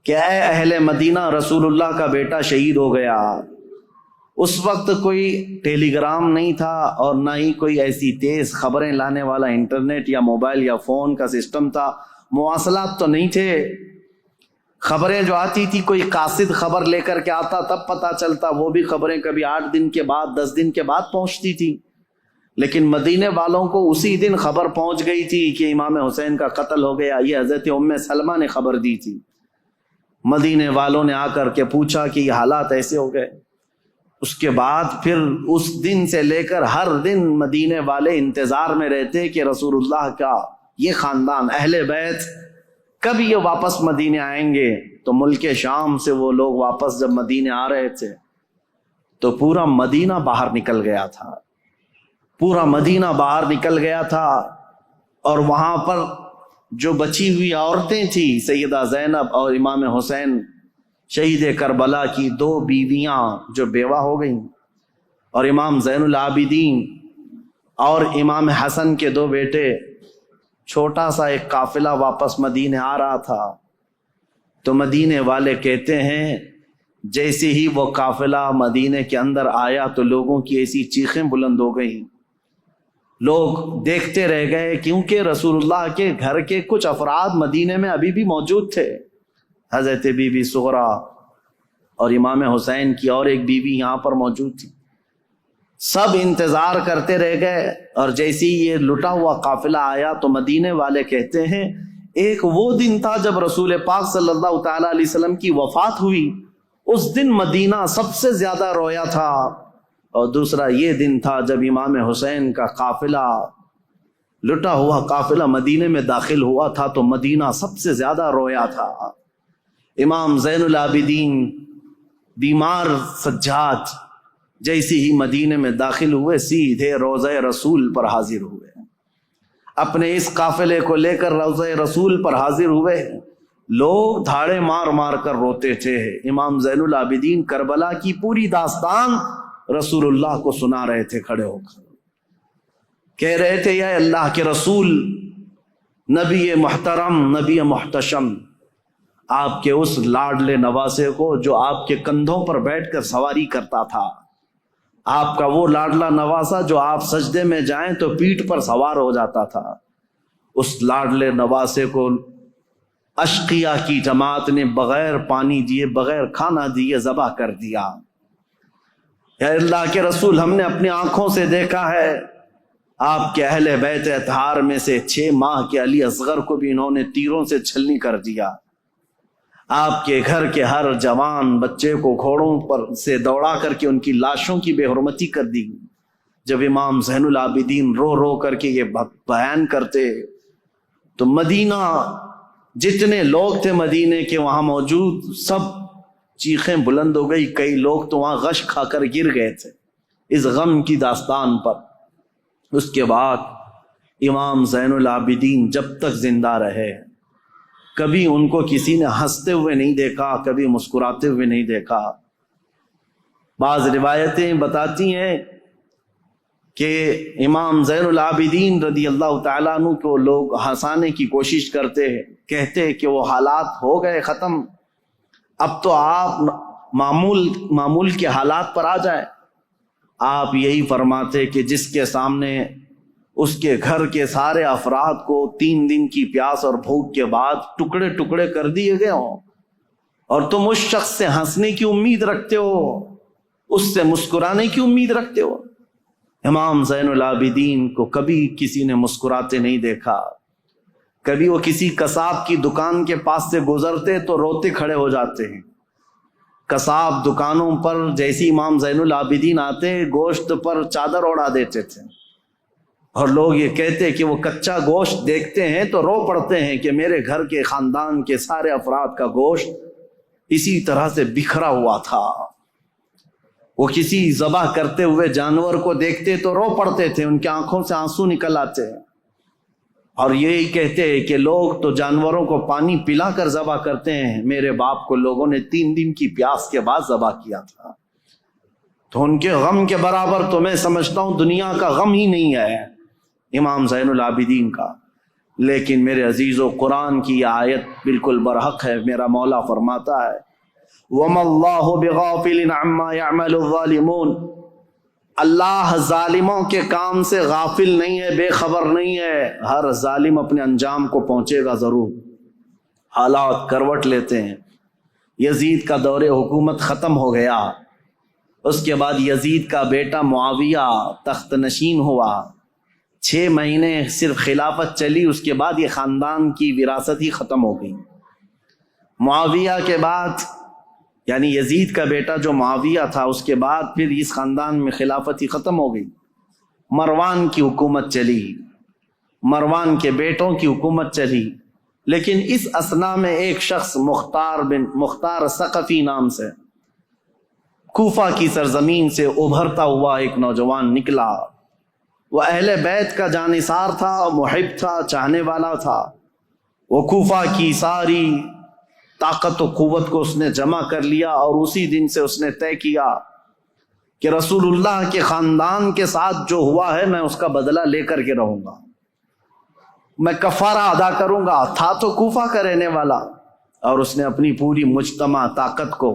کہ اے اہل مدینہ، رسول اللہ کا بیٹا شہید ہو گیا۔ اس وقت کوئی ٹیلی گرام نہیں تھا اور نہ ہی کوئی ایسی تیز خبریں لانے والا انٹرنیٹ یا موبائل یا فون کا سسٹم تھا، مواصلات تو نہیں تھے۔ خبریں جو آتی تھی کوئی قاصد خبر لے کر کے آتا تب پتہ چلتا، وہ بھی خبریں کبھی 8 دن کے بعد 10 دن کے بعد پہنچتی تھی۔ لیکن مدینے والوں کو اسی دن خبر پہنچ گئی تھی کہ امام حسین کا قتل ہو گیا۔ یہ حضرت ام سلمہ نے خبر دی تھی۔ مدینے والوں نے آ کر کے پوچھا کہ یہ حالات ایسے ہو گئے۔ اس کے بعد پھر اس دن سے لے کر ہر دن مدینے والے انتظار میں رہتے کہ رسول اللہ کا یہ خاندان اہل بیت کب یہ واپس مدینے آئیں گے۔ تو ملک شام سے وہ لوگ واپس جب مدینے آ رہے تھے تو پورا مدینہ باہر نکل گیا تھا، پورا مدینہ باہر نکل گیا تھا۔ اور وہاں پر جو بچی ہوئی عورتیں تھیں، سیدہ زینب اور امام حسین شہید کربلا کی 2 بیویاں جو بیوہ ہو گئیں، اور امام زین العابدین اور امام حسن کے 2 بیٹے، چھوٹا سا ایک قافلہ واپس مدینے آ رہا تھا۔ تو مدینے والے کہتے ہیں جیسے ہی وہ قافلہ مدینے کے اندر آیا تو لوگوں کی ایسی چیخیں بلند ہو گئیں، لوگ دیکھتے رہ گئے، کیونکہ رسول اللہ کے گھر کے کچھ افراد مدینے میں ابھی بھی موجود تھے۔ حضرت بی بی سغرا اور امام حسین کی اور ایک بیوی یہاں پر موجود تھی۔ سب انتظار کرتے رہ گئے، اور جیسے ہی یہ لٹا ہوا قافلہ آیا تو مدینے والے کہتے ہیں ایک وہ دن تھا جب رسول پاک صلی اللہ تعالی علیہ وسلم کی وفات ہوئی، اس دن مدینہ سب سے زیادہ رویا تھا، اور دوسرا یہ دن تھا جب امام حسین کا قافلہ، لٹا ہوا قافلہ مدینے میں داخل ہوا تھا تو مدینہ سب سے زیادہ رویا تھا۔ امام زین العابدین بیمار سجاد جیسے ہی مدینے میں داخل ہوئے، سیدھے روضہ رسول پر حاضر ہوئے، اپنے اس قافلے کو لے کر روضہ رسول پر حاضر ہوئے۔ لوگ دھاڑے مار مار کر روتے تھے۔ امام زین العابدین کربلا کی پوری داستان رسول اللہ کو سنا رہے تھے، کھڑے ہو کر کہہ رہے تھے یا اللہ کے رسول، نبی محترم، نبی محتشم، آپ کے اس لاڈلے نواسے کو جو آپ کے کندھوں پر بیٹھ کر سواری کرتا تھا، آپ کا وہ لاڈلا نواسا جو آپ سجدے میں جائیں تو پیٹھ پر سوار ہو جاتا تھا، اس لاڈلے نواسے کو اشقیاء کی جماعت نے بغیر پانی دیے، بغیر کھانا دیے ذبح کر دیا۔ یا اللہ کے رسول، ہم نے اپنی آنکھوں سے دیکھا ہے آپ کے اہل بیت اطہار میں سے 6 ماہ کے علی اصغر کو بھی انہوں نے تیروں سے چھلنی کر دیا۔ آپ کے گھر کے ہر جوان بچے کو گھوڑوں پر سے دوڑا کر کے ان کی لاشوں کی بے حرمتی کر دی۔ جب امام زین العابدین رو رو کر کے یہ بیان کرتے تو مدینہ، جتنے لوگ تھے مدینے کے وہاں موجود، سب چیخیں بلند ہو گئی۔ کئی لوگ تو وہاں غش کھا کر گر گئے تھے اس غم کی داستان پر۔ اس کے بعد امام زین العابدین جب تک زندہ رہے، کبھی ان کو کسی نے ہنستے ہوئے نہیں دیکھا، کبھی مسکراتے ہوئے نہیں دیکھا۔ بعض روایتیں بتاتی ہیں کہ امام زین العابدین رضی اللہ تعالیٰ عنہ کو لوگ ہنسانے کی کوشش کرتے، کہتے کہ وہ حالات ہو گئے ختم، اب تو آپ معمول کے حالات پر آ جائیں۔ آپ یہی فرماتے کہ جس کے سامنے اس کے گھر کے سارے افراد کو 3 دن کی پیاس اور بھوک کے بعد ٹکڑے ٹکڑے کر دیے گئے ہوں، اور تم اس شخص سے ہنسنے کی امید رکھتے ہو، اس سے مسکرانے کی امید رکھتے ہو۔ امام زین العابدین کو کبھی کسی نے مسکراتے نہیں دیکھا. کبھی وہ کسی قصاب کی دکان کے پاس سے گزرتے تو روتے کھڑے ہو جاتے ہیں. قصاب دکانوں پر جیسی امام زین العابدین آتے گوشت پر چادر اڑا دیتے تھے، اور لوگ یہ کہتے کہ وہ کچا گوشت دیکھتے ہیں تو رو پڑتے ہیں کہ میرے گھر کے خاندان کے سارے افراد کا گوشت اسی طرح سے بکھرا ہوا تھا. وہ کسی ذبح کرتے ہوئے جانور کو دیکھتے تو رو پڑتے تھے، ان کی آنکھوں سے آنسو نکل آتے ہیں، اور یہی کہتے ہیں کہ لوگ تو جانوروں کو پانی پلا کر ذبح کرتے ہیں، میرے باپ کو لوگوں نے 3 دن کی پیاس کے بعد ذبح کیا تھا. تو ان کے غم کے برابر تو میں سمجھتا ہوں دنیا کا غم ہی نہیں ہے امام زین العابدین کا. لیکن میرے عزیزو، قرآن کی یہ آیت بالکل برحق ہے. میرا مولا فرماتا ہے وَمَا اللَّهُ بِغَافِلٍ عَمَّا يَعْمَلُ الظَّالِمُونَ، اللہ ظالموں کے کام سے غافل نہیں ہے، بے خبر نہیں ہے. ہر ظالم اپنے انجام کو پہنچے گا ضرور. حالات کروٹ لیتے ہیں. یزید کا دور حکومت ختم ہو گیا، اس کے بعد یزید کا بیٹا معاویہ تخت نشین ہوا. 6 مہینے صرف خلافت چلی، اس کے بعد یہ خاندان کی وراثت ہی ختم ہو گئی. معاویہ کے بعد، یعنی یزید کا بیٹا جو معاویہ تھا، اس کے بعد پھر اس خاندان میں خلافت ہی ختم ہو گئی. مروان کی حکومت چلی، مروان کے بیٹوں کی حکومت چلی. لیکن اس اثنا میں ایک شخص مختار ثقفی نام سے کوفہ کی سرزمین سے ابھرتا ہوا ایک نوجوان نکلا. وہ اہل بیت کا جانثار تھا، محب تھا، چاہنے والا تھا. وہ کوفہ کی ساری طاقت و قوت کو اس نے جمع کر لیا، اور اسی دن سے اس نے طے کیا کہ رسول اللہ کے خاندان کے ساتھ جو ہوا ہے میں اس کا بدلہ لے کر کے رہوں گا، میں کفارہ ادا کروں گا. تھا تو کوفہ کا رہنے والا، اور اس نے اپنی پوری مجتمع طاقت کو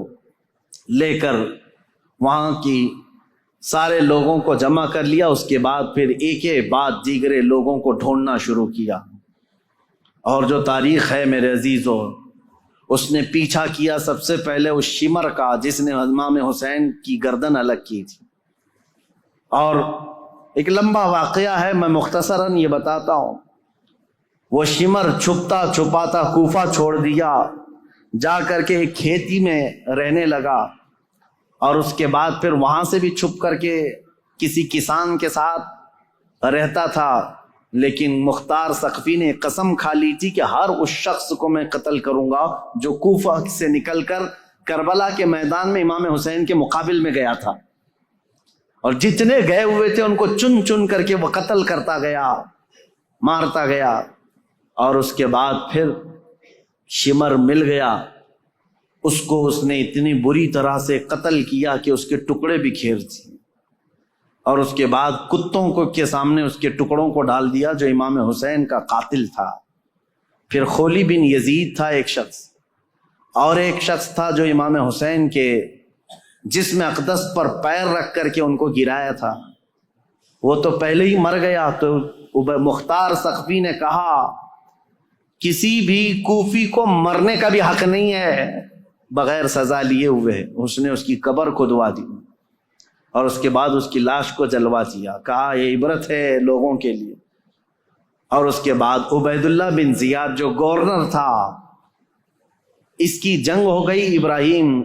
لے کر وہاں کی سارے لوگوں کو جمع کر لیا. اس کے بعد پھر ایک ایک بعد دیگرے لوگوں کو ڈھونڈنا شروع کیا. اور جو تاریخ ہے میرے عزیزو، اس نے پیچھا کیا سب سے پہلے اس شمر کا جس نے امام حسین کی گردن الگ کی تھی. اور ایک لمبا واقعہ ہے، میں مختصراً یہ بتاتا ہوں. وہ شمر چھپتا چھپاتا کوفہ چھوڑ دیا، جا کر کے ایک کھیتی میں رہنے لگا، اور اس کے بعد پھر وہاں سے بھی چھپ کر کے کسی کسان کے ساتھ رہتا تھا. لیکن مختار ثقفی نے قسم کھا لی تھی کہ ہر اس شخص کو میں قتل کروں گا جو کوفہ سے نکل کر کربلا کے میدان میں امام حسین کے مقابل میں گیا تھا. اور جتنے گئے ہوئے تھے ان کو چن چن کر کے وہ قتل کرتا گیا، مارتا گیا. اور اس کے بعد پھر شمر مل گیا، اس کو اس نے اتنی بری طرح سے قتل کیا کہ اس کے ٹکڑے بکھیر دیے، اور اس کے بعد کتوں کو کے سامنے اس کے ٹکڑوں کو ڈال دیا جو امام حسین کا قاتل تھا. پھر خولی بن یزید تھا ایک شخص، اور ایک شخص تھا جو امام حسین کے جسم اقدس پر پیر رکھ کر کے ان کو گرایا تھا. وہ تو پہلے ہی مر گیا. تو مختار ثقفی نے کہا کسی بھی کوفی کو مرنے کا بھی حق نہیں ہے بغیر سزا لیے ہوئے. اس نے اس کی قبر کھدوا دی، اور اس کے بعد اس کی لاش کو جلوا دیا. کہا یہ عبرت ہے لوگوں کے لیے. اور اس کے بعد عبید اللہ بن زیاد جو گورنر تھا، اس کی جنگ ہو گئی ابراہیم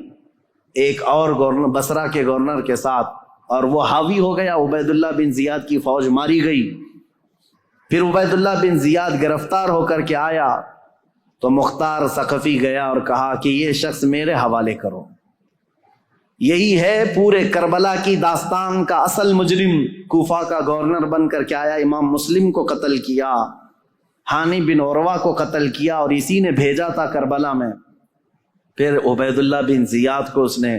ایک اور گورنر بصرہ کے گورنر کے ساتھ، اور وہ حاوی ہو گیا. عبید اللہ بن زیاد کی فوج ماری گئی. پھر عبید اللہ بن زیاد گرفتار ہو کر کے آیا تو مختار ثقفی گیا اور کہا کہ یہ شخص میرے حوالے کرو. یہی ہے پورے کربلا کی داستان کا اصل مجرم. کوفہ کا گورنر بن کر کے آیا، امام مسلم کو قتل کیا، ہانی بن عروہ کو قتل کیا، اور اسی نے بھیجا تھا کربلا میں. پھر عبید اللہ بن زیاد کو اس نے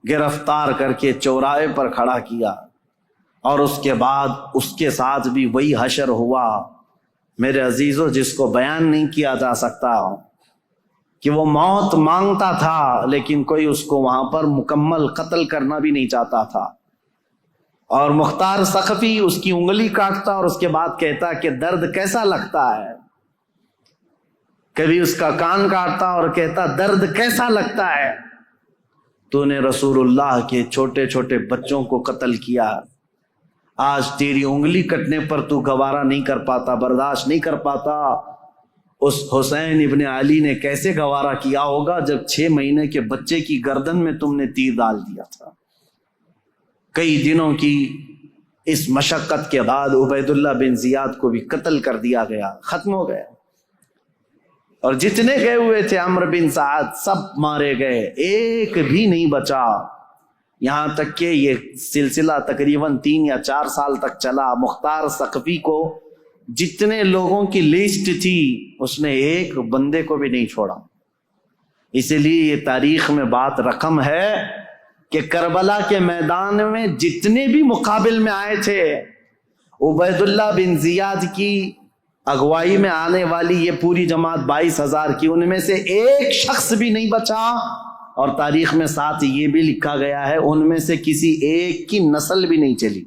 گرفتار کر کے چوراہے پر کھڑا کیا، اور اس کے بعد اس کے ساتھ بھی وہی حشر ہوا میرے عزیزو جس کو بیان نہیں کیا جا سکتا. کہ وہ موت مانگتا تھا لیکن کوئی اس کو وہاں پر مکمل قتل کرنا بھی نہیں چاہتا تھا. اور مختار ثقفی اس کی انگلی کاٹتا اور اس کے بعد کہتا کہ درد کیسا لگتا ہے. کبھی اس کا کان کاٹتا اور کہتا درد کیسا لگتا ہے. تو نے رسول اللہ کے چھوٹے چھوٹے بچوں کو قتل کیا، آج تیری انگلی کٹنے پر تو گوارا نہیں کر پاتا، برداشت نہیں کر پاتا۔ اس حسین ابن علی نے کیسے گوارا کیا ہوگا جب 6 مہینے کے بچے کی گردن میں تم نے تیر ڈال دیا تھا۔ کئی دنوں کی اس مشقت کے بعد عبید اللہ بن زیاد کو بھی قتل کر دیا گیا، ختم ہو گیا، اور جتنے گئے ہوئے تھے عمرو بن سعد سب مارے گئے، ایک بھی نہیں بچا۔ یہاں تک کہ یہ سلسلہ تقریباً 3 یا 4 سال تک چلا۔ مختار ثقفی کو جتنے لوگوں کی لسٹ تھی اس نے ایک بندے کو بھی نہیں چھوڑا۔ اسی لیے یہ تاریخ میں بات رقم ہے کہ کربلا کے میدان میں جتنے بھی مقابل میں آئے تھے، عبید اللہ بن زیاد کی اغوائی میں آنے والی یہ پوری جماعت 22,000 کی، ان میں سے ایک شخص بھی نہیں بچا، اور تاریخ میں ساتھ یہ بھی لکھا گیا ہے ان میں سے کسی ایک کی نسل بھی نہیں چلی،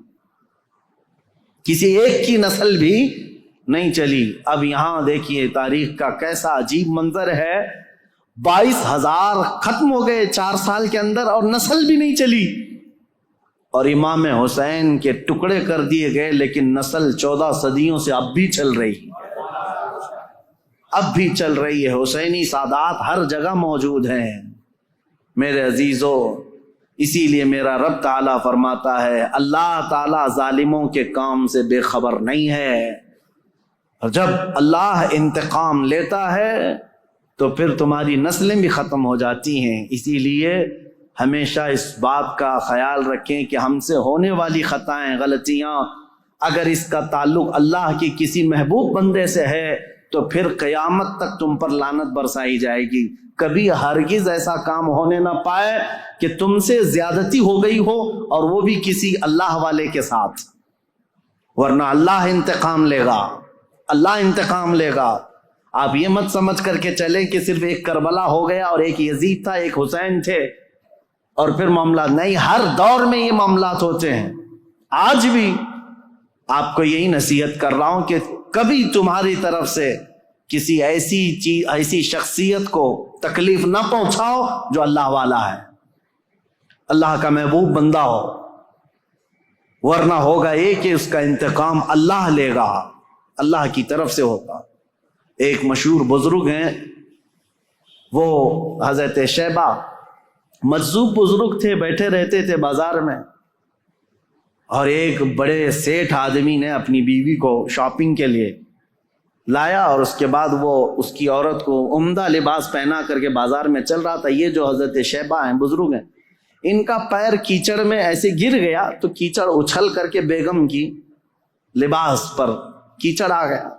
کسی ایک کی نسل بھی نہیں چلی۔ اب یہاں دیکھیے تاریخ کا کیسا عجیب منظر ہے، 22,000 ختم ہو گئے 4 سال کے اندر اور نسل بھی نہیں چلی، اور امام حسین کے ٹکڑے کر دیے گئے، لیکن نسل 14 صدیوں سے اب بھی چل رہی ہے، اب بھی چل رہی ہے۔ حسینی سادات ہر جگہ موجود ہیں میرے عزیزو۔ اسی لیے میرا رب تعالیٰ فرماتا ہے اللہ تعالیٰ ظالموں کے کام سے بے خبر نہیں ہے، اور جب اللہ انتقام لیتا ہے تو پھر تمہاری نسلیں بھی ختم ہو جاتی ہیں۔ اسی لیے ہمیشہ اس بات کا خیال رکھیں کہ ہم سے ہونے والی خطائیں، غلطیاں، اگر اس کا تعلق اللہ کی کسی محبوب بندے سے ہے تو پھر قیامت تک تم پر لعنت برسائی جائے گی۔ کبھی ہرگز ایسا کام ہونے نہ پائے کہ تم سے زیادتی ہو گئی ہو اور وہ بھی کسی اللہ والے کے ساتھ، ورنہ اللہ انتقام لے گا، اللہ انتقام لے گا۔ آپ یہ مت سمجھ کر کے چلیں کہ صرف ایک کربلا ہو گیا اور ایک یزید تھا، ایک حسین تھے اور پھر معاملات نہیں، ہر دور میں یہ معاملات ہوتے ہیں۔ آج بھی آپ کو یہی نصیحت کر رہا ہوں کہ کبھی تمہاری طرف سے کسی ایسی شخصیت کو تکلیف نہ پہنچاؤ جو اللہ والا ہے، اللہ کا محبوب بندہ ہو، ورنہ ہوگا یہ کہ اس کا انتقام اللہ لے گا، اللہ کی طرف سے ہوگا۔ ایک مشہور بزرگ ہیں، وہ حضرت شیبہ، مجذوب بزرگ تھے، بیٹھے رہتے تھے بازار میں، اور ایک بڑے سیٹھ آدمی نے اپنی بیوی کو شاپنگ کے لیے لایا، اور اس کے بعد وہ اس کی عورت کو عمدہ لباس پہنا کر کے بازار میں چل رہا تھا۔ یہ جو حضرت شیبہ ہیں، بزرگ ہیں، ان کا پیر کیچڑ میں ایسے گر گیا تو کیچڑ اچھل کر کے بیگم کی لباس پر کیچڑ آ گیا،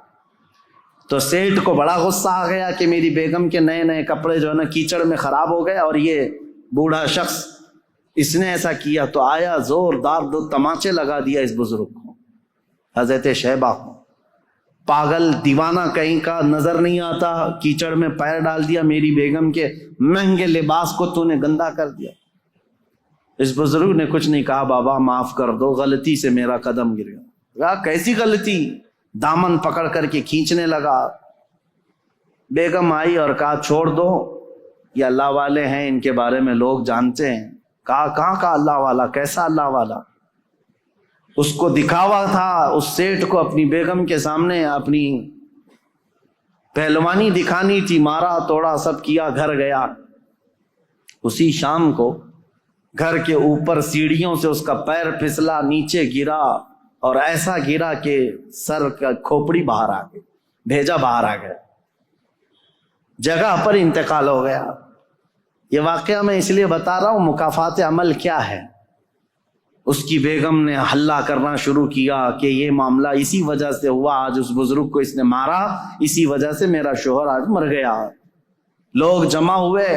تو سیٹھ کو بڑا غصہ آ گیا کہ میری بیگم کے نئے نئے کپڑے جو ہے نا کیچڑ میں خراب ہو گئے، اور یہ بوڑھا شخص اس نے ایسا کیا، تو آیا زوردار 2 تماچے لگا دیا اس بزرگ کو، حضرت شیبہ کو۔ پاگل دیوانہ کہیں کا، نظر نہیں آتا، کیچڑ میں پیر ڈال دیا، میری بیگم کے مہنگے لباس کو تو نے گندا کر دیا۔ اس بزرگ نے کچھ نہیں کہا، بابا معاف کر دو، غلطی سے میرا قدم گر گیا۔ کہا کیسی غلطی؟ دامن پکڑ کر کے کھینچنے لگا۔ بیگم آئی اور کہا چھوڑ دو، یہ اللہ والے ہیں، ان کے بارے میں لوگ جانتے ہیں۔ کہا کہاں کا اللہ والا، کیسا اللہ والا؟ اس کو دکھاوا تھا، اس سیٹھ کو اپنی بیگم کے سامنے اپنی پہلوانی دکھانی تھی، مارا توڑا سب کیا، گھر گیا۔ اسی شام کو گھر کے اوپر سیڑھیوں سے اس کا پیر پھسلا، نیچے گرا، اور ایسا گرا کہ سر کا کھوپڑی باہر آ گئی، بھیجا باہر آ گیا، جگہ پر انتقال ہو گیا۔ یہ واقعہ میں اس لیے بتا رہا ہوں، مکافات عمل کیا ہے۔ اس کی بیگم نے ہلہ کرنا شروع کیا کہ یہ معاملہ اسی وجہ سے ہوا، آج اس بزرگ کو اس نے مارا، اسی وجہ سے میرا شوہر آج مر گیا۔ لوگ جمع ہوئے،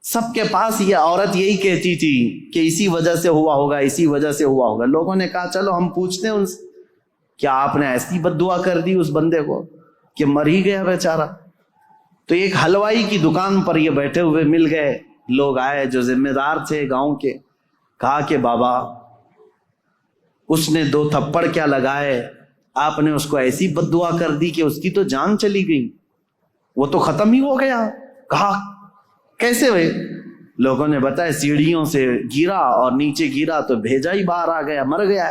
سب کے پاس یہ عورت یہی کہتی تھی کہ اسی وجہ سے ہوا ہوگا، اسی وجہ سے ہوا ہوگا۔ لوگوں نے کہا چلو ہم پوچھتے ہیں ان سے، کیا آپ نے ایسی بد دعا کر دی اس بندے کو کہ مر ہی گیا بیچارہ؟ تو ایک حلوائی کی دکان پر یہ بیٹھے ہوئے مل گئے، لوگ آئے جو ذمہ دار تھے گاؤں کے، کہا کہ بابا اس نے 2 تھپڑ کیا لگائے، آپ نے اس کو ایسی بد دعا کر دی کہ اس کی تو جان چلی گئی، وہ تو ختم ہی ہو گیا۔ کہا کیسے ہوئے؟ لوگوں نے بتایا سیڑھیوں سے گرا اور نیچے گرا تو بھیجا ہی باہر آ گیا، مر گیا۔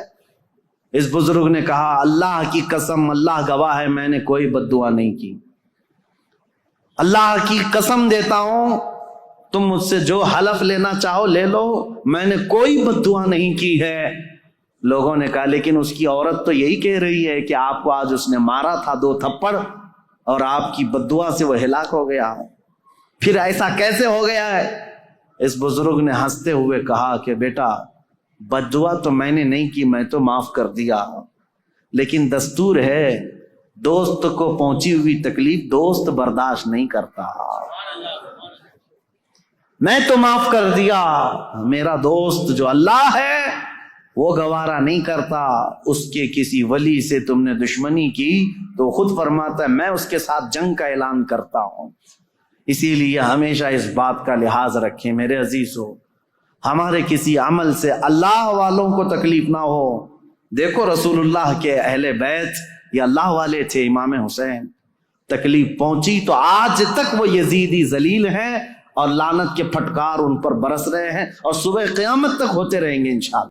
اس بزرگ نے کہا اللہ کی قسم، اللہ گواہ ہے، میں نے کوئی بد دعا نہیں کی، اللہ کی قسم دیتا ہوں، تم مجھ سے جو حلف لینا چاہو لے لو، میں نے کوئی بد دعا نہیں کی ہے۔ لوگوں نے کہا لیکن اس کی عورت تو یہی کہہ رہی ہے کہ آپ کو آج اس نے مارا تھا 2 تھپڑ اور آپ کی بد دعا سے وہ ہلاک ہو گیا، پھر ایسا کیسے ہو گیا ہے؟ اس بزرگ نے ہنستے ہوئے کہا کہ بیٹا بد دعا تو میں نے نہیں کی، میں تو معاف کر دیا، لیکن دستور ہے دوست کو پہنچی ہوئی تکلیف دوست برداشت نہیں کرتا، میں تو معاف کر دیا، میرا دوست جو اللہ ہے وہ گوارا نہیں کرتا، اس کے کسی ولی سے تم نے دشمنی کی تو خود فرماتا ہے میں اس کے ساتھ جنگ کا اعلان کرتا ہوں۔ اسی لیے ہمیشہ اس بات کا لحاظ رکھیں میرے عزیزو، ہمارے کسی عمل سے اللہ والوں کو تکلیف نہ ہو۔ دیکھو رسول اللہ کے اہل بیت یہ اللہ والے تھے، امام حسین، تکلیف پہنچی تو آج تک وہ یزیدی ذلیل ہیں اور لعنت کے پھٹکار ان پر برس رہے ہیں اور صبح قیامت تک ہوتے رہیں گے انشاءاللہ۔